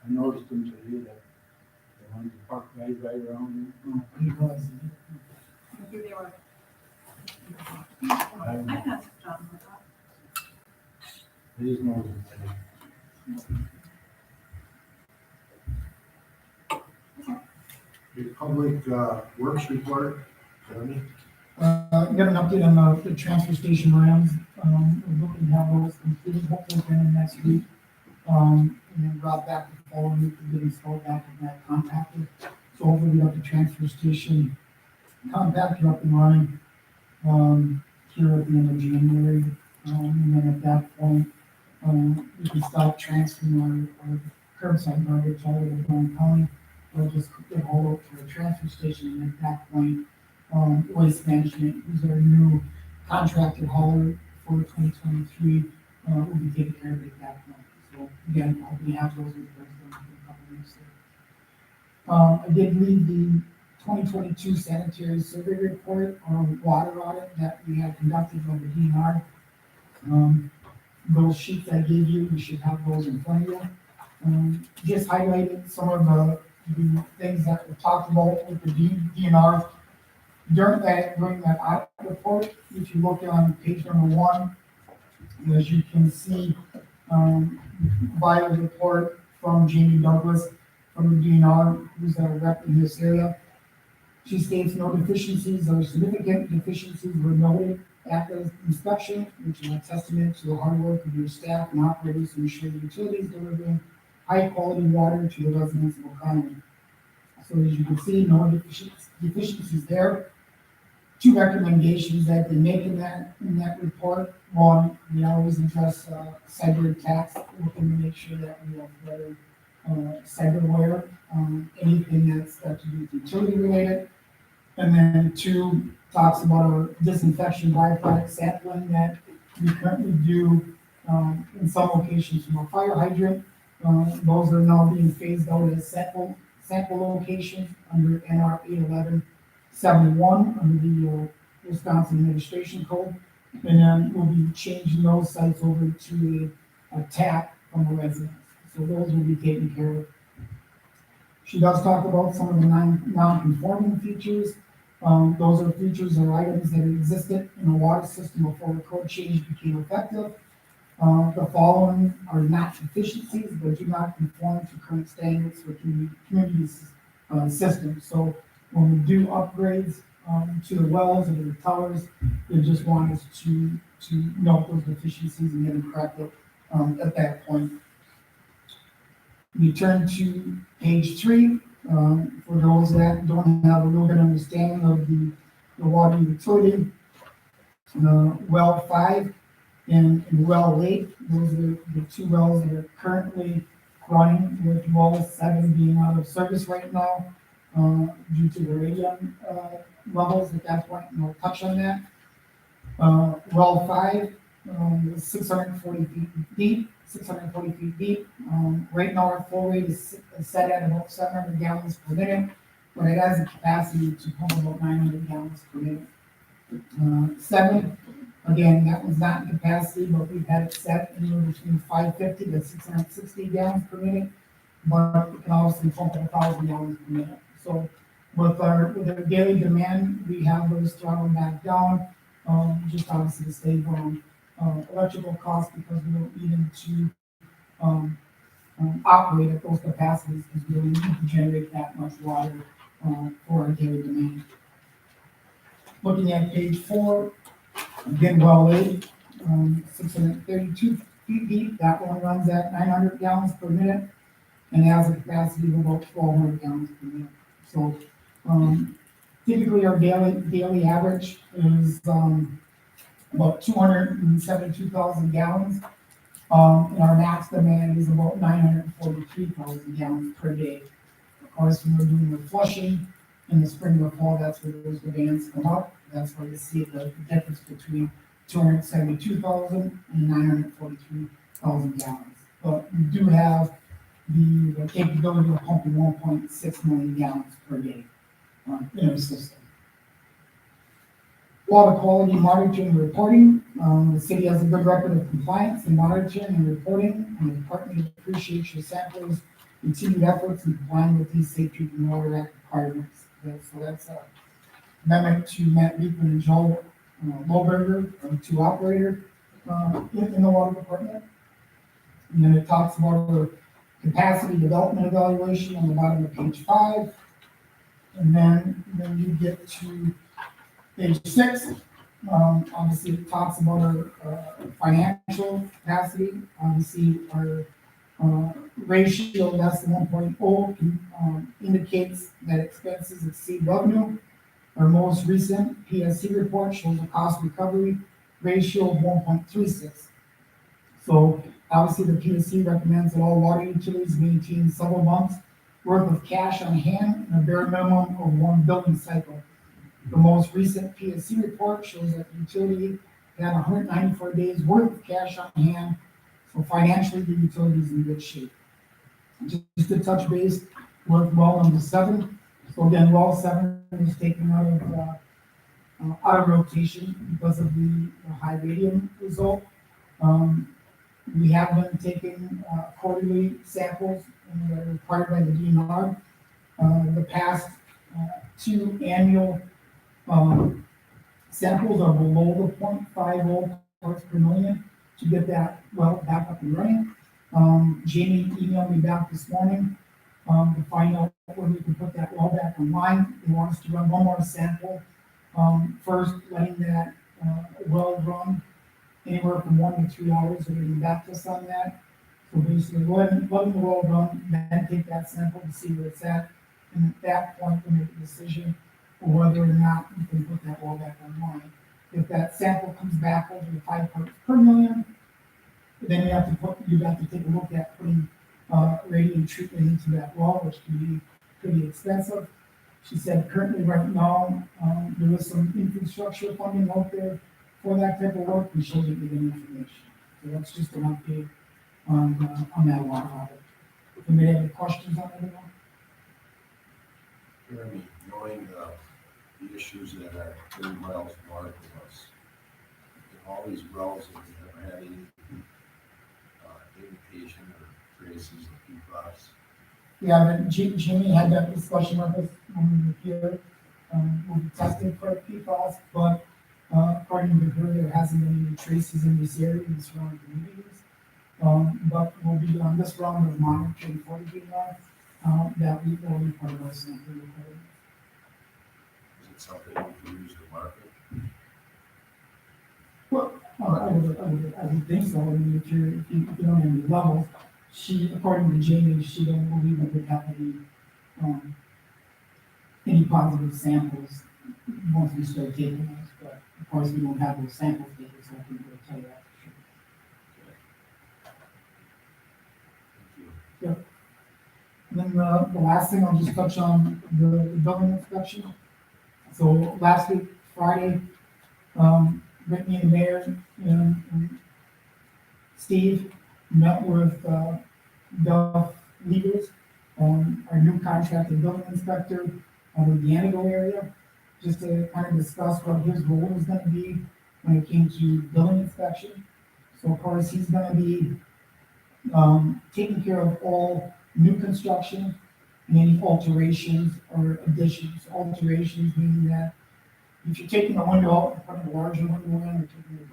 I noticed them today that they wanted to park right around. Maybe they were. I can ask John about that. I just noticed it today. The public works report. Jeremy? Got an update on the transfer station rams. We're looking to have those completed hopefully within the next week. And then brought back the following week to get installed back in that compactor. So hopefully we got the transfer station compactor up and running, here at the end of January. And then at that point, we can start transferring our curbside garbage all over Brown County. We'll just get hold of to the transfer station, and at that point, Waste Management, who's our new contracted hauler for 2023, will be taking care of it at that point. So again, we have those reports done for a couple weeks. I did leave the 2022 sanitary survey report on water audit that we had conducted by the DNR. Those sheets I gave you, you should have those in front of you. Just highlighted some of the things that were talked about with the DNR during that audit report. If you look on page number 1, as you can see, by a report from Jamie Douglas from the DNR, who's our rep in this area. She states no deficiencies or significant deficiencies were noted at the inspection, which is a testament to the hard work of your staff and operators to ensure the utilities delivering high quality water to the residents of Oconee. So as you can see, no deficiencies there. 2 recommendations that they make in that report. 1, we always address cyber attacks, looking to make sure that we have better cyberware, anything that's got to do with utility related. And then 2 talks about our disinfection byproduct sampling that we currently do in some locations from our fire hydrant. Those are now being phased out as sample locations under NR 81171 under the Wisconsin Administration Code. And then we'll be changing those sites over to a tap from the residents. So those will be taken care of. She does talk about some of the non-conforming features. Those are features or items that existed in the water system before the code change became effective. The following are not deficiencies, but do not conform to current standards for community systems. So when we do upgrades to the wells and the towers, they just want us to note those deficiencies and get them corrected at that point. We turn to page 3. For those that don't have a real good understanding of the the water utility, well 5 and well 8. Those are the two wells that are currently running, with well 7 being out of service right now, due to the radium, levels at that point, and we'll touch on that. Well 5, is 640 feet deep, 640 feet deep. Right now our flow rate is set at about 700 gallons per minute, but it has a capacity to pump about 900 gallons per minute. 7, again, that one's not in capacity, but we've had it set anywhere between 550 to 660 gallons per minute, but it can also pump at 1,000 gallons per minute. So with our daily demand, we have those throttled back down, just obviously to save on electrical costs, because we don't need them to operate at those capacities, because we don't need to generate that much water for our daily demand. Looking at page 4, again, well 8, 632 feet deep. That one runs at 900 gallons per minute and has a capacity of about 1,200 gallons per minute. So typically our daily average is about 272,000 gallons. And our max demand is about 943,000 gallons per day. Of course, when we're doing the flushing in the spring or fall, that's where those demands come up. That's where you see the difference between 272,000 and 943,000 gallons. But we do have the capability of pumping 1.6 million gallons per day in our system. Water quality monitoring and reporting. The city has a good record of compliance and monitoring and reporting, and the department appreciates your samplers' continued efforts in complying with these Safe Drinking Water Act requirements. So that's a amendment to Matt Beekman and Joel Moberger, our two operator in the water department. And then it talks about the capacity development evaluation on the bottom of page 5. And then you get to page 6. Obviously, it talks about our financial capacity. Obviously, our ratio less than 1.0 indicates that expenses exceed revenue. Our most recent PSC report shows a cost recovery ratio of 1.36. So obviously, the PSC recommends that all water utilities maintain several months worth of cash on hand and a bare minimum of 1 billing cycle. The most recent PSC report shows that the utility had 194 days worth of cash on hand, so financially the utility is in good shape. Just to touch base with well number 7. So again, well 7 is taken out of rotation because of the high radium result. We have been taking quarterly samples that are required by the DNR. The past 2 annual samples are below the 0.50 parts per million to get that well back up and running. Jamie emailed me back this morning to find out when we can put that well back online. He wants to run one more sample, first letting that well run anywhere from 1 to 3 hours, and getting back to us on that. So basically letting the well run, then take that sample to see where it's at, and at that point we make a decision for whether or not we can put that well back online. If that sample comes back over the 5 parts per million, then you have to take a look at putting radiation treatment into that well, which can be pretty expensive. She said currently right now, there is some infrastructure funding out there for that type of work, and she'll give you the information. So that's just an update on that water audit. Anybody have any questions on it? Jeremy, knowing the issues that are 30 miles north of us, in all these wells, have you ever had any indication or traces of PFAS? Yeah, but Jimmy had that discussion with us when we were here. We'll be testing for PFAS, but according to her, there hasn't been any traces in this area in the surrounding communities. But we'll be on this round of monitoring for the PFAS that we will be part of our sample requirement. Is it something we can use to market? Well, I would think so. I mean, if you don't have any levels, according to Jamie, she don't believe that we have any positive samples once we start taking those, but of course, we don't have those samples taken, so I can really tell you that for sure. And then the last thing, I'll just touch on the building inspection. So last week, Friday, Brittany and the mayor and Steve met with Duff Legals, our new contracted building inspector out of the Anago area, just to kind of discuss what his role is gonna be when it came to building inspection. So of course, he's gonna be taking care of all new construction and any alterations or additions. Alterations meaning that if you're taking a window out and putting a larger window in, or taking the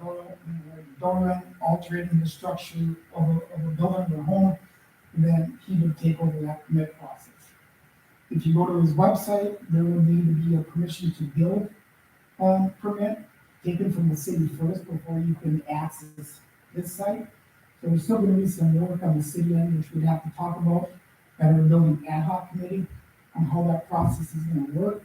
door in, altering the structure of a building or home, then he would take over that permit process. If you go to his website, there will need to be a permission to build permit taken from the city first before you can access this site. So there's still gonna be some work on the city end, which we'd have to talk about at our building ad hoc committee on how that process is gonna work.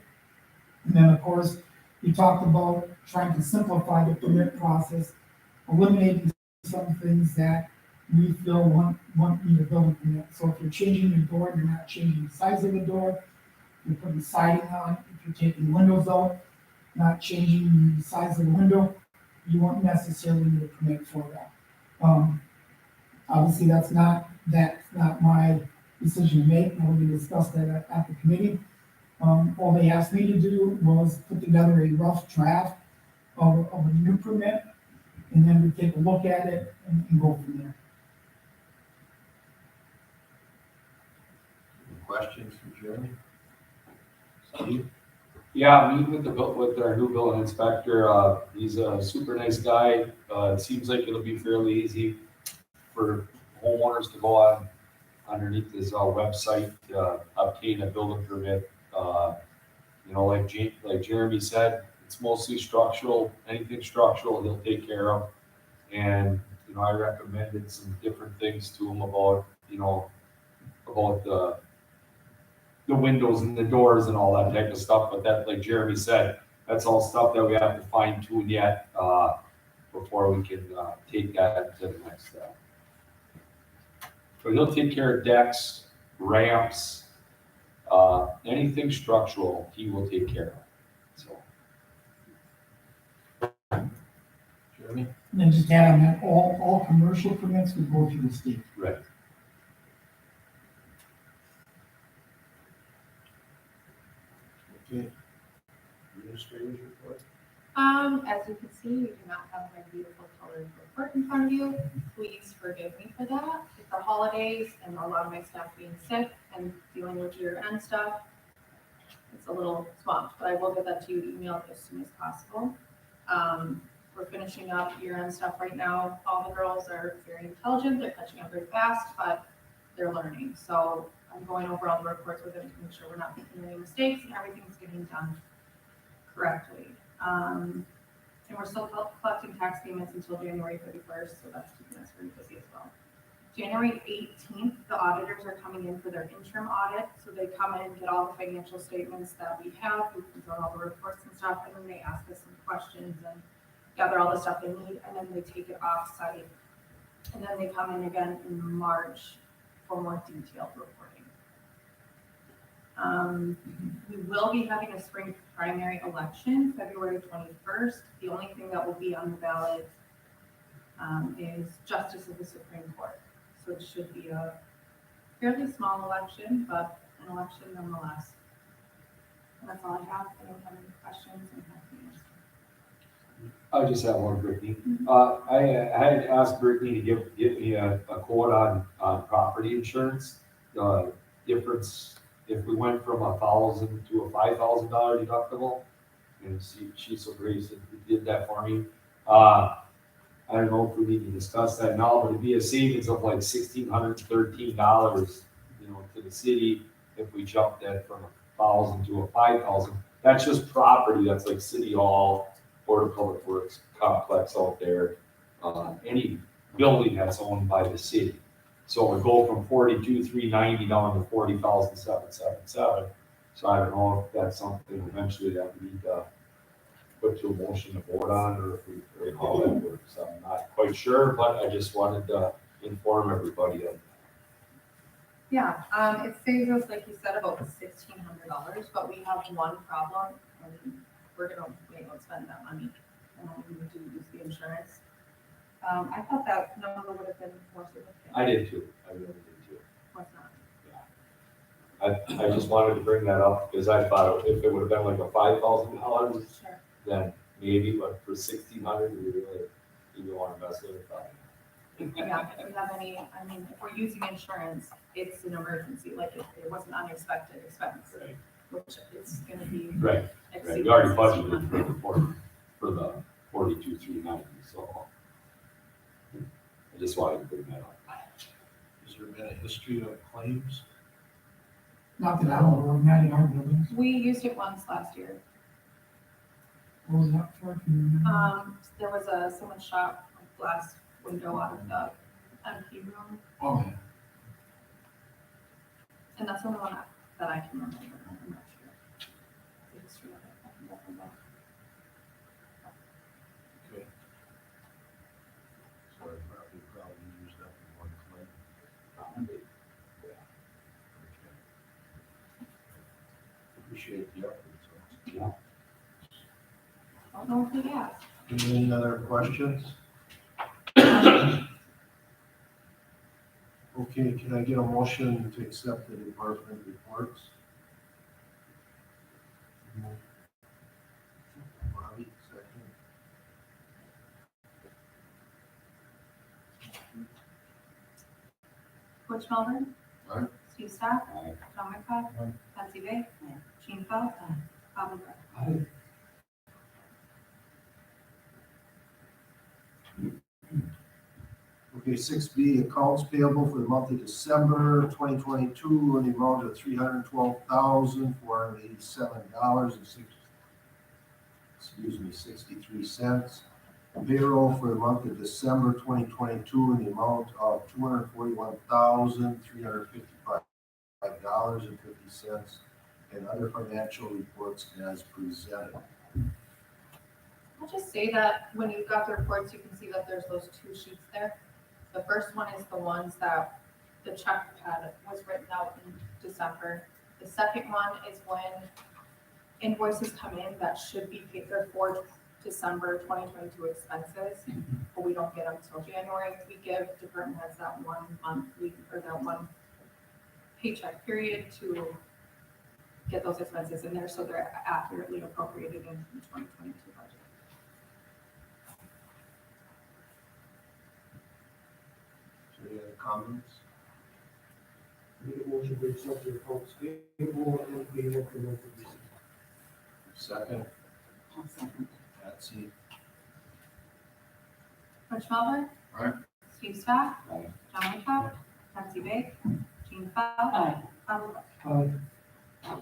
And then, of course, we talked about trying to simplify the permit process, eliminating some things that we feel want you to build a permit. So if you're changing your door, you're not changing the size of the door. You're putting siding on. If you're taking windows out, not changing the size of the window, you won't necessarily need a permit for that. Obviously, that's not my decision to make. That will be discussed at the committee. All they asked me to do was put together a rough draft of a new permit, and then we take a look at it and go from there. Any questions for Jeremy? Steve? Yeah, meeting with our new building inspector, he's a super nice guy. It seems like it'll be fairly easy for homeowners to go on underneath this website to obtain a building permit. You know, like Jeremy said, it's mostly structural. Anything structural, he'll take care of. And you know, I recommended some different things to him about the windows and the doors and all that type of stuff. But that, like Jeremy said, that's all stuff that we have to fine tune yet before we can take that to the next step. So he'll take care of decks, ramps, anything structural, he will take care of. So. Jeremy? And then just add on that, all commercial permits would go through the state. Right. Okay. Administrators report? As you can see, we do not have my beautiful colored report in front of you. Please forgive me for that. It's the holidays and a lot of my staff being sick and dealing with year-end stuff. It's a little swamped, but I will get that to you emailed as soon as possible. We're finishing up year-end stuff right now. All the girls are very intelligent. They're catching up very fast, but they're learning. So I'm going over all the reports with them to make sure we're not making any mistakes and everything's getting done correctly. And we're still collecting tax payments until January 31st, so that's keeping us very busy as well. January 18th, the auditors are coming in for their interim audit. So they come in and get all the financial statements that we have, we can throw all the reports and stuff, and then they ask us some questions and gather all the stuff they need, and then they take it off site. And then they come in again in March for more detailed reporting. We will be having a spring primary election, February 21st. The only thing that will be on the ballot is Justice of the Supreme Court. So it should be a fairly small election, but an election nonetheless. And that's all I have. If anyone have any questions, I'm happy to answer. I just have one, Brittany. I had asked Brittany to give me a quote on property insurance. The difference if we went from $1,000 to a $5,000 deductible, and she's so gracious and did that for me. I don't know if we need to discuss that now, but it'd be a savings of like $1,613, to the city if we jumped that from $1,000 to a $5,000. That's just property. That's like City Hall, Board of Public Works complex out there, any building that's owned by the city. So it would go from $42,390 down to $40,777. So I don't know if that's something eventually that we need to put to a motion to vote on, or if we, or how that works. I'm not quite sure, but I just wanted to inform everybody of. Yeah, it saves us, like you said, about $1,600, but we have one problem, and we don't spend that money. We do use the insurance. I thought that number would have been more significant. I did too, I really did too. What's not? I just wanted to bring that up, because I thought if it would have been like a $5,000, Sure. then maybe, but for 1,600, we really, you don't want to mess with it. Yeah, if we have any, I mean, if we're using insurance, it's an emergency, like it was an unexpected expense, Right. which it's gonna be. Right, exceeding we already 1,600. budgeted for the 42,390, so. I just wanted to bring that up. Has there been a history of claims? Not that I don't know, not in our buildings. We used it once last year. What was that for? Can you remember? There was someone shot a glass window out of the MP room, Oh, yeah. and that's the only one that I can remember. I'm not sure. The history of it, I can definitely look. Okay. So I probably used up in one claim. Probably, yeah. Okay. Appreciate the effort, so. Yeah. I don't know if we asked. Any other questions? Okay, can I get a motion to accept the department reports? Bobby, second. Butch Melbourne. Aye. Steve Staff. Aye. John McCall. Aye. Betsy Bay. Gene Fell. Bob McGrath. I, Okay, 6B, accounts payable for the month of December 2022 in the amount of $312,487.63. Payroll for the month of December 2022 in the amount of $241,355.50, and other financial reports as presented. I'll just say that when you've got the reports, you can see that there's those two sheets there. The first one is the ones that the check pad was written out in December. The second one is when invoices come in that should be paid, they're for December 2022 expenses, but we don't get them until January. We give department heads that 1 month, or that one paycheck period to get those expenses in there, so they're accurately appropriated in the 2022 budget. Any other comments? make a motion to accept the accounts payable and payable for month of December. Second? Patsy? Butch Melbourne. Aye. Steve Staff. Aye. John McCall. Betsy Bay. Gene Fell. Bob McGrath. Aye.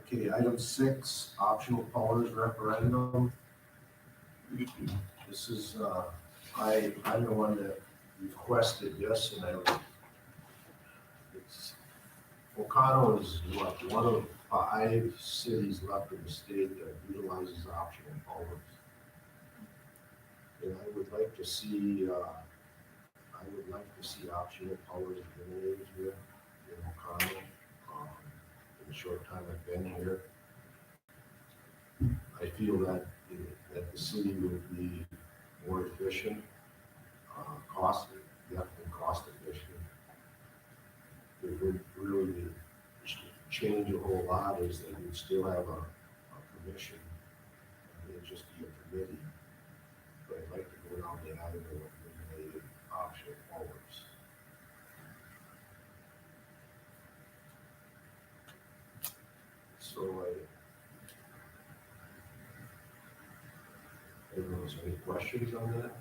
Okay, item 6, optional powers referendum. This is, I'm the one that requested this, and Ocano is what, one of 5 cities left in the state that utilizes optional powers. And I would like to see optional powers eliminated here in Ocano. In the short time I've been here, I feel that the city would be more efficient, definitely cost efficient. It would really change a whole lot, is that you'd still have a commission, and it'd just be a committee. But I'd like to go down the avenue of eliminating optional powers. So anyone has any questions on that?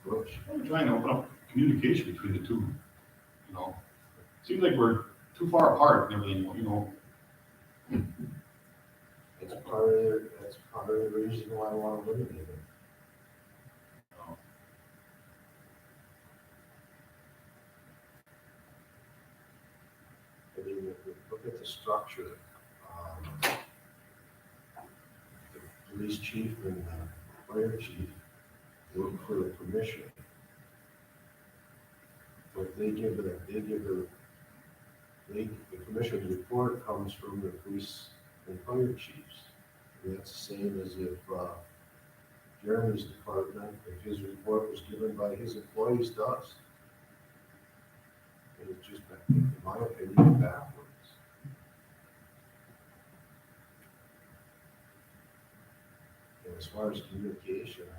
Butch? I'm trying to open up communication between the two, Seems like we're too far apart and everything, That's part of the reason why I want to eliminate it. look at the structure. The police chief and the fire chief work for the commission. But the commission's report comes from the police and fire chiefs. And that's the same as if, Jeremy's department, if his report was given by his employees to us. And it's just, in my opinion, backwards. And as far as communication, I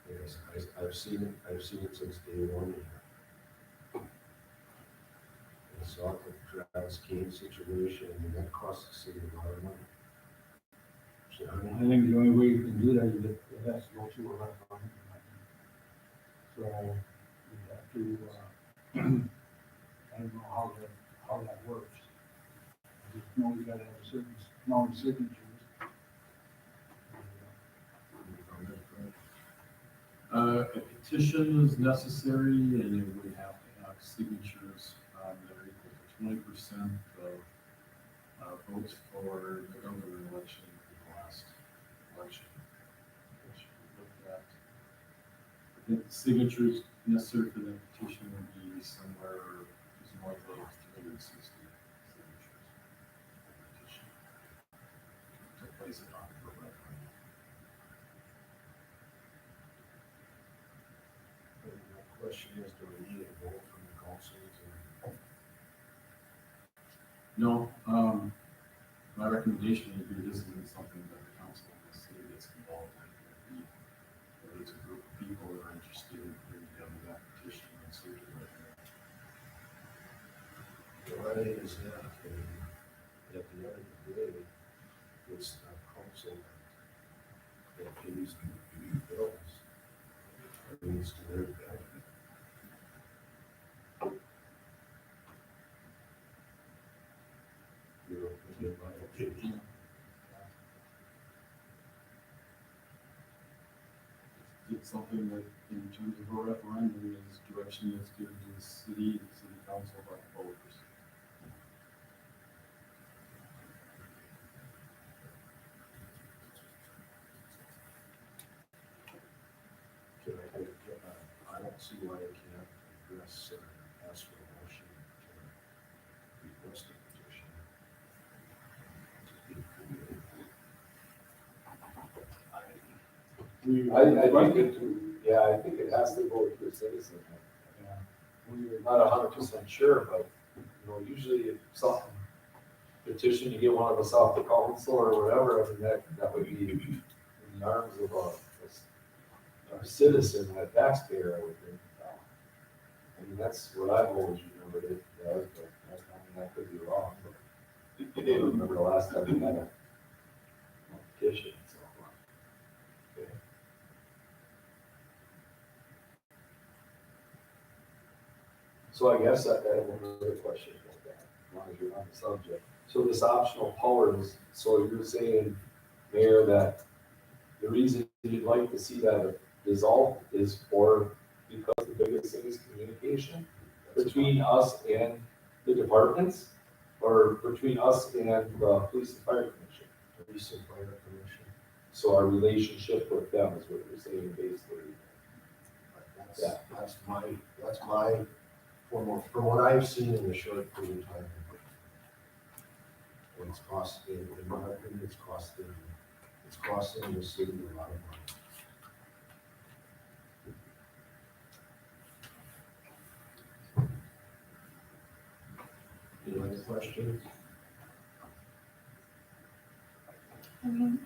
mean, yes, I've seen it since day one here. I saw the Travis Kane situation, and that cost the city a lot of money. So, I I mean, think the only way you can do that is it has to go through a referendum. So we have to, I don't know how that works. I just know you gotta have a certain amount of signatures. A petition is necessary and it would have to have signatures that are equal to 20% of votes for the governor election in the last election. Which we looked at. I think the signatures necessary for that petition would be somewhere just north of 360 signatures. For the petition to place it on for referendum. the question is, do we need a vote from the council to? No, my recommendation would be this isn't something that the council of the city gets involved in. Whether it's a group of people that are interested in putting together that petition and circulating it. What is that? And at the end of the day, it's the council that pays the bills. It needs to their benefit. You're okay, my opinion. It's something that, in terms of a referendum, is direction that's given to the city council by the voters. Can I don't see why I can't address, ask for a motion to request a petition. I think it has to go to the citizen. We're not 100% sure, but, usually if something petition to get one of us off the council or whatever, I mean, that would be in the arms of a citizen, a taxpayer, I would think. I mean, that's what I've always remembered it as, but I could be wrong, but I don't remember the last time we had a petition, so. Okay. So I guess I have one other question about that, as long as you're on the subject. So this optional powers, so you're saying, Mayor, that the reason you'd like to see that dissolved is because the biggest thing is communication between us and the departments, or between us and the police and fire commission? Police and fire commission. So our relationship with them is what you're saying, basically. That's my, from what I've seen in the short period of time. And it's costing, in my opinion, it's costing the city a lot of money. Any other questions? I mean,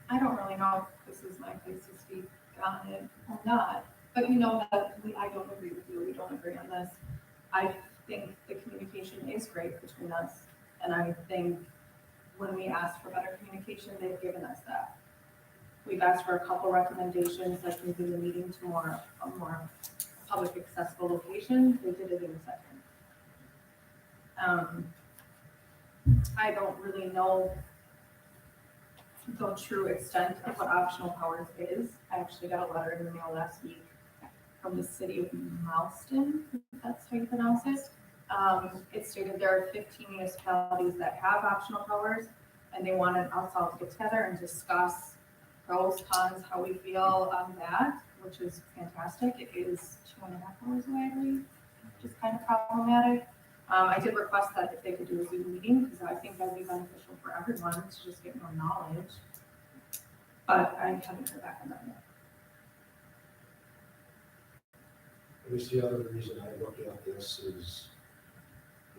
I don't really know if this is my place to speak on it or not, but I don't agree with you, we don't agree on this. I think the communication is great between us, and I think when we asked for better communication, they've given us that. We've asked for a couple recommendations, like moving the meeting to a more public accessible location, they did it in a second. I don't really know the true extent of what optional powers is. I actually got a letter in the mail last week from the city of Malston, if that's how you pronounce it. It stated there are 15 municipalities that have optional colors, and they wanted us all to get together and discuss pros, cons, how we feel on that, which is fantastic. It is 2.5 hours away, I believe, which is kind of problematic. I did request that if they could do a Zoom meeting, because I think that'd be beneficial for everyone to just get more knowledge. But I haven't heard back on that yet. I guess the other reason I look at this is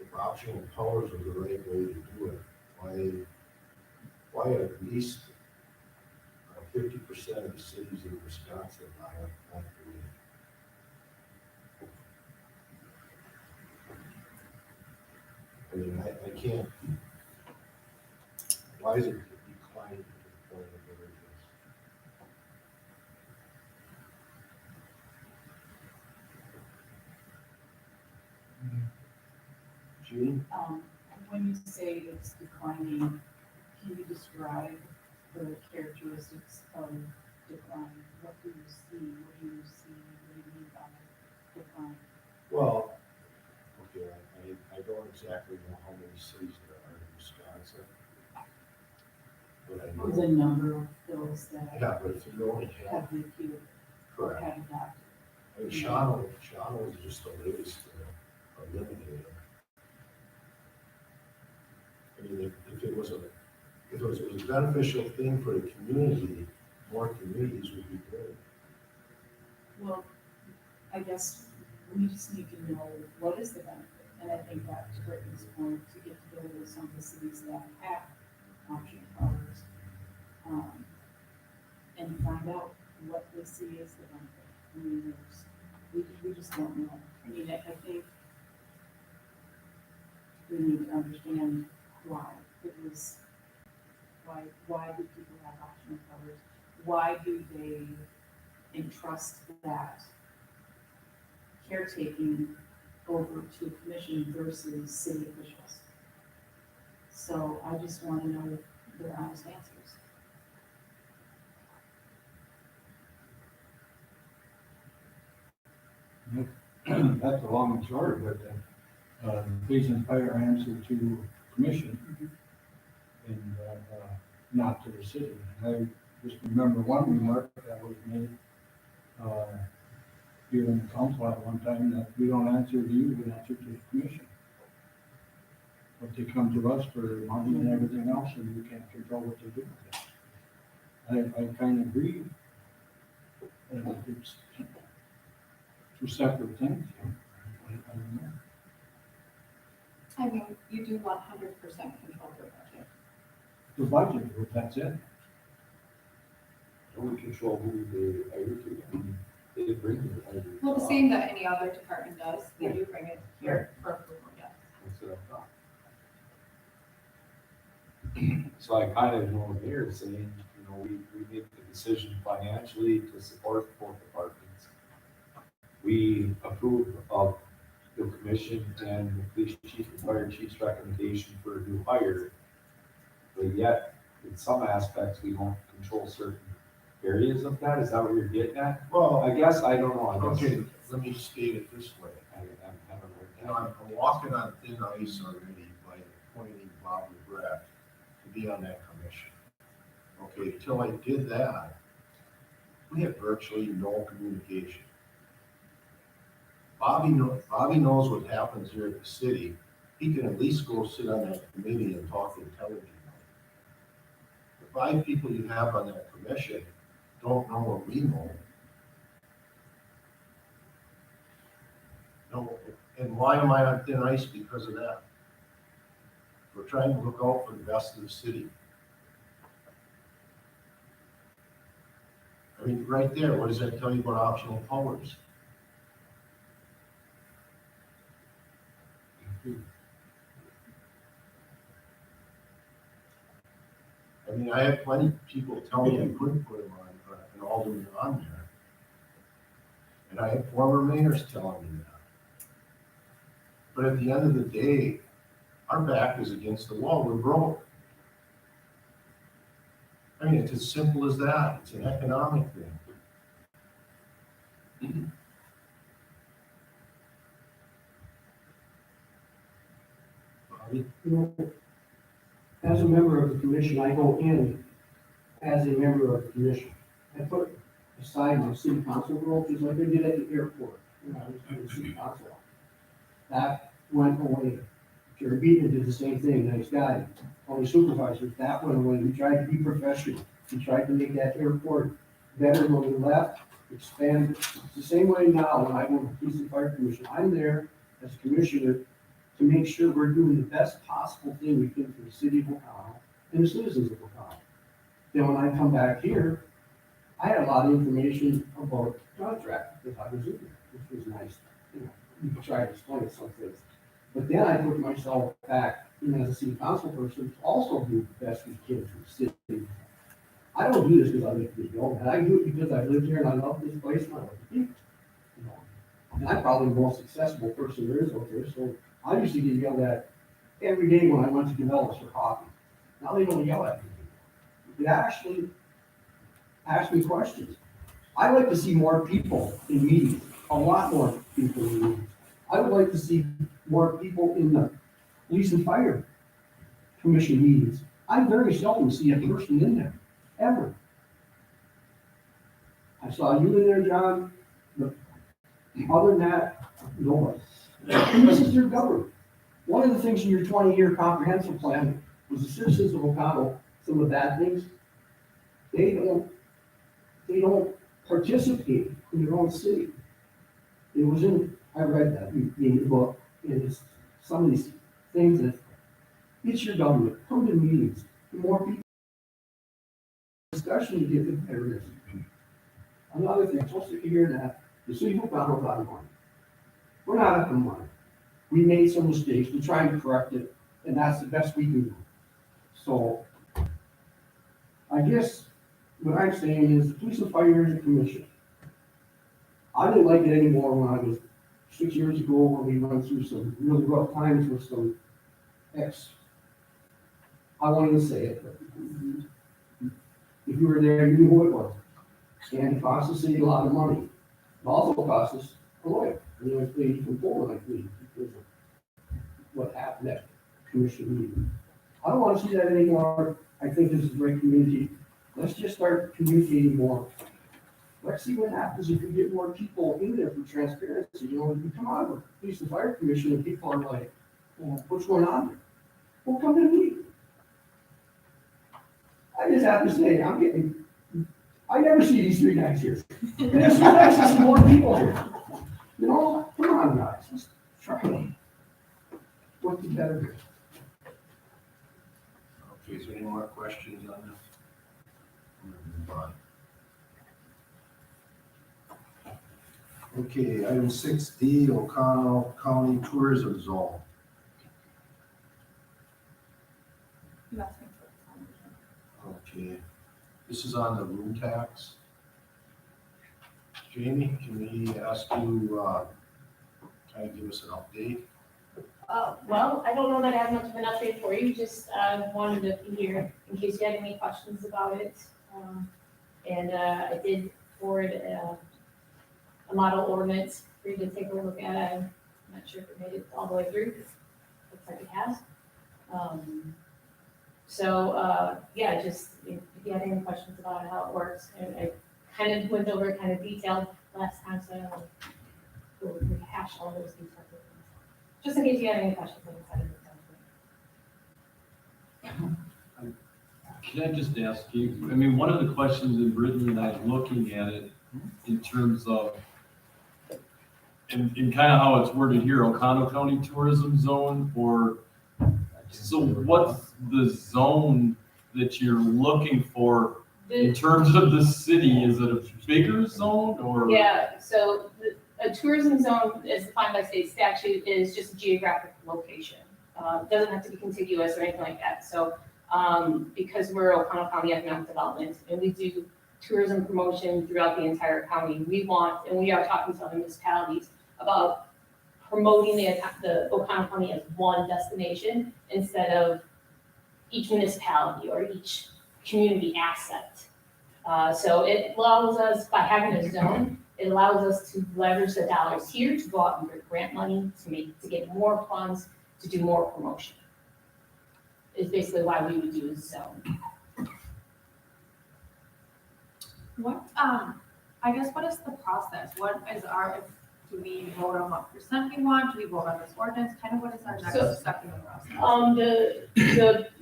if optional colors are the right way to do it, why at least 50% of the cities in Wisconsin not doing it? I mean, I can't, why is it declining to the point of where it is? Gene? When you say it's declining, can you describe the characteristics of decline? What do you see? What do you see? What do you mean by decline? Well, okay, I don't exactly know how many cities there are in Wisconsin. But I know. The number of those that Yeah, but if you only have, have repealed or correct. have adopted. I mean, Shawano is just the latest eliminator. I mean, if it was a beneficial thing for the community, more communities would be good. Well, I guess we just need to know what is the benefit. And I think that to Brittany's point, to get together with some of the cities that have option colors, and find out what they see as the benefit. I mean, we just don't know. I mean, I think we need to understand why it was, why do people have optional colors? Why do they entrust that caretaking over to a commission versus city officials? So I just want to know their honest answers. That's a long and short, but police and fire answer to commission and not to the city. I just remember one remark that was made here in the council at one time, that we don't answer to you, we answer to the commission. But they come to us for money and everything else, and we can't control what they do with it. I kind of agree. It's two separate things. I don't know. I mean, you do 100% control your budget. The budget, but that's it. Don't we control who they hire to? I mean, they bring the. Well, the same that any other department does, they do bring it here for approval, yes. That's what I thought. So I kind of know what they're saying, you know, we make the decision financially to support both departments. We approve of the commission and the police chief and fire chief's recommendation for a new hire. But yet, in some aspects, we don't control certain areas of that. Is that what you're getting at? Well, I guess, I don't know. I guess. okay, let me state it this way. You know, I'm walking on thin ice already by appointing Bob McGrath to be on that commission. Okay, till I did that, we had virtually no communication. Bobby knows what happens here at the city. He can at least go sit on that committee and talk intelligently. The 5 people you have on that commission don't know what we know. No, and why am I on thin ice? Because of that. We're trying to look out for the best of the city. I mean, right there, what does that tell you about optional powers? I mean, I had plenty of people tell me I couldn't put him on, an alderman on there. And I had former mayors telling me that. But at the end of the day, our back is against the wall, we're broke. I mean, it's as simple as that, it's an economic thing. You know, as a member of the commission, I go in as a member of the commission. I put aside my city council role, just like I did at the airport when I was in the city council. That went away. Jerry Beatman did the same thing, nice guy. All the supervisors, that went away. We tried to be professional. We tried to make that airport better when we left, expand. It's the same way now when I go to the police and fire commission. I'm there as commissioner to make sure we're doing the best possible thing we can for the city of Oconto and the citizens of Oconto. Then when I come back here, I had a lot of information about contract because I was in there, which was nice. You know, you could try to explain some things. But then I put myself back in as a city council person to also do the best we can for the city. I don't do this because I like to be built, I do it because I live here and I love this place and I love the people. You know, and I'm probably the most accessible person there is out there, so I used to get yelled at every day when I went to develop for coffee. Now they don't yell at me. They actually ask me questions. I like to see more people in meetings, a lot more people in meetings. I would like to see more people in the police and fire commission meetings. I very seldom see a person in there, ever. I saw you in there, John, but other than that, nobody. This is your government. One of the things in your 20-year comprehensive plan was the citizens of Oconto, some of the bad things, they don't participate in their own city. It was in, I read that in the book, and it's some of these things that, it's your government, come to meetings, the more people, discussion you get, the better it is. Another thing, supposed to hear that, the city of Oconto got money. We're not at the money. We made some mistakes, we're trying to correct it, and that's the best we can do. So, I guess what I'm saying is, the police and fire is a commission. I didn't like it anymore when I was 6 years ago, when we went through some really rough times with some I wanted to say it, but if you were there, you knew who it was. And it cost the city a lot of money. It also cost us a lawyer. You know, they even pulled like me because of what happened at commission meeting. I don't want to see that anymore. I think this is a great community. Let's just start communicating more. Let's see what happens if we get more people in there for transparency. You know, when we come on with police and fire commission and people are like, well, what's going on there? Well, come to the meeting. I just have to say, I never see these three guys here. And it's nice to see more people here. You know, come on, guys, let's try to work together here. Okay, is there any more questions on this? I'm gonna move on. Okay, item 6D, Oconto County Tourism Zone. Okay, this is on the room tax. Jamie, can we ask you, kind of give us an update? Well, I don't know that I have much of an update for you, just wanted to be here in case you had any questions about it. And I did forward a model ordinance for you to take a look at. I'm not sure if it made it all the way through. Looks like it has. Yeah, just if you had any questions about how it works, and I kind of went over it kind of detailed last time, so I don't know, we'll rehash all those details. Just in case you had any questions, I'm excited to tell Can I just ask you, I mean, one of the questions in Brittany and I looking at it in terms of, in kind of how it's worded here, Oconto County Tourism Zone, or, so what's the zone that you're looking for in terms of the city? Is it a bigger zone or? Yeah, so a tourism zone, as defined by state statute, is just a geographic location. Doesn't have to be contiguous or anything like that. So because we're Oconto County Economic Development and we do tourism promotion throughout the entire county, we want, and we are talking to other municipalities about promoting the Oconto County as one destination instead of each municipality or each community asset. So it allows us, by having a zone, it allows us to leverage the dollars here to go out and get grant money, to get more funds, to do more promotion. is basically why we would do zone. What, I guess what is the process? What is our, do we vote on what percent we want? Do we vote on this ordinance? Kind of what is our So- next step in the process?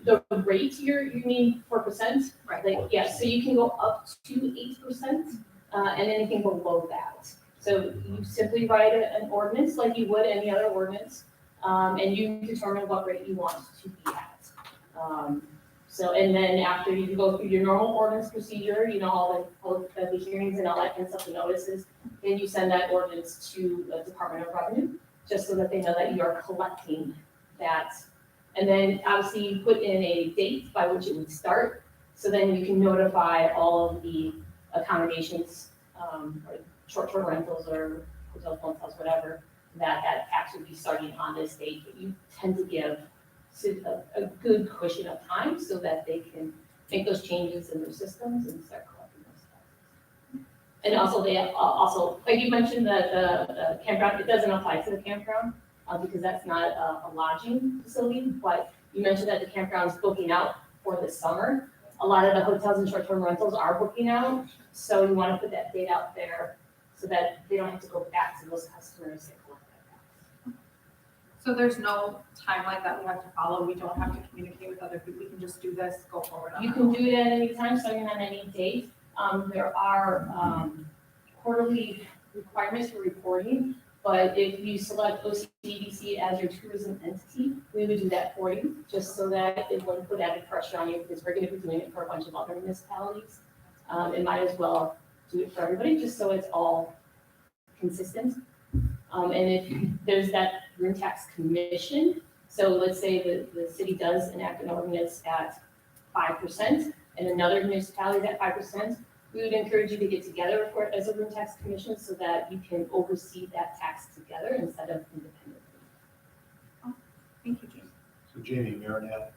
The rate you mean for percent? Right. Like, yeah, so you can go up to 8%, and anything below that. So you simply write an ordinance like you would any other ordinance, and you determine what rate you want to be at. So, and then after you go through your normal ordinance procedure, you know, all the hearings and all that kind of stuff, the notices, then you send that ordinance to the Department of Revenue, just so that they know that you are collecting that. And then obviously you put in a date by which it would start, so then you can notify all of the accommodations, or short-term rentals or hotels, motels, whatever, that tax would be starting on this date, but you tend to give a good cushion of time so that they can make those changes in their systems and start collecting those taxes. And also, they also, like you mentioned, the campground, it doesn't apply to the campground, because that's not a lodging facility, but you mentioned that the campground is booking out for the summer. A lot of the hotels and short-term rentals are booking out, so you want to put that date out there so that they don't have to go back to those customers and collect that tax. So there's no timeline that we have to follow. We don't have to communicate with other people. We can just do this, go forward on You our can own. do it at any time, starting on any date. There are quarterly requirements for reporting, but if you select OCDC as your tourism entity, we would do that for you, just so that it wouldn't put added pressure on you, because we're gonna be doing it for a bunch of other municipalities. It might as well do it for everybody, just so it's all consistent. And if there's that room tax commission, so let's say the city does enact an ordinance at 5%, and another municipality is at 5%, we would encourage you to get together as a room tax commission so that you can oversee that tax together instead of independently. Thank you, James. So Jamie, Marinette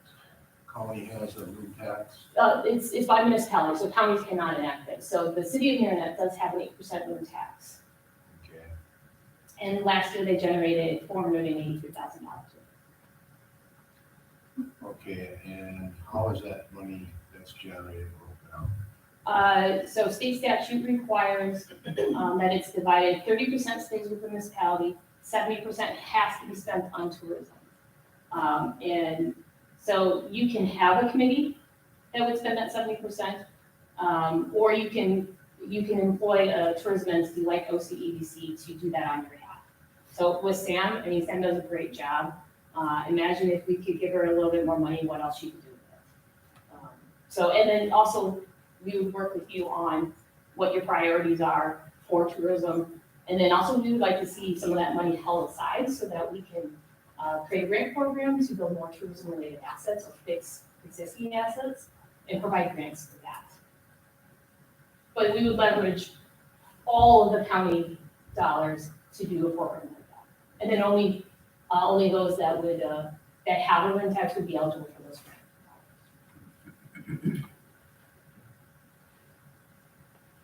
County has a room tax. It's by municipality, so counties cannot enact it. So the city of Marinette does have an 8% room tax. Okay. And last year they generated $483,000. Okay, and how is that money that's generated broken out? So state statute requires that it's divided, 30% stays with the municipality, 70% has to be spent on tourism. And so you can have a committee that would spend that 70%, or you can employ a tourism entity like OCEDC to do that on your behalf. So with Sam, I mean, Sam does a great job. Imagine if we could give her a little bit more money, what else she could do with it. So, and then also, we would work with you on what your priorities are for tourism. And then also we would like to see some of that money held aside so that we can create a grant program to build more tourism related assets or fix existing assets and provide grants for that. But we would leverage all of the county dollars to do a program like that. And then only those that would, that have a room tax would be eligible for those grants.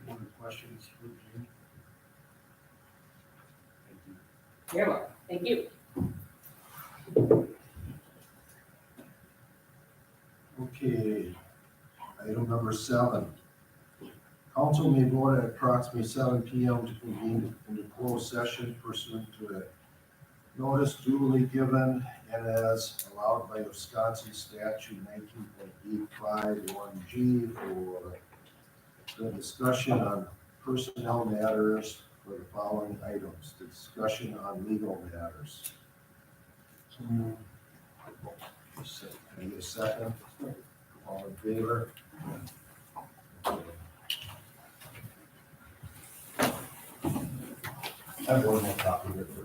Any other questions for Jamie? Thank you. You're welcome. Thank you. Okay, item number 7. Council may vote at approximately 7 PM to convene into closed session pursuant to a notice duly given and as allowed by Wisconsin statute 19.851G for the discussion on personnel matters for the following items. Discussion on legal matters. Can I get a second? All in favor? I have one more copy of it for.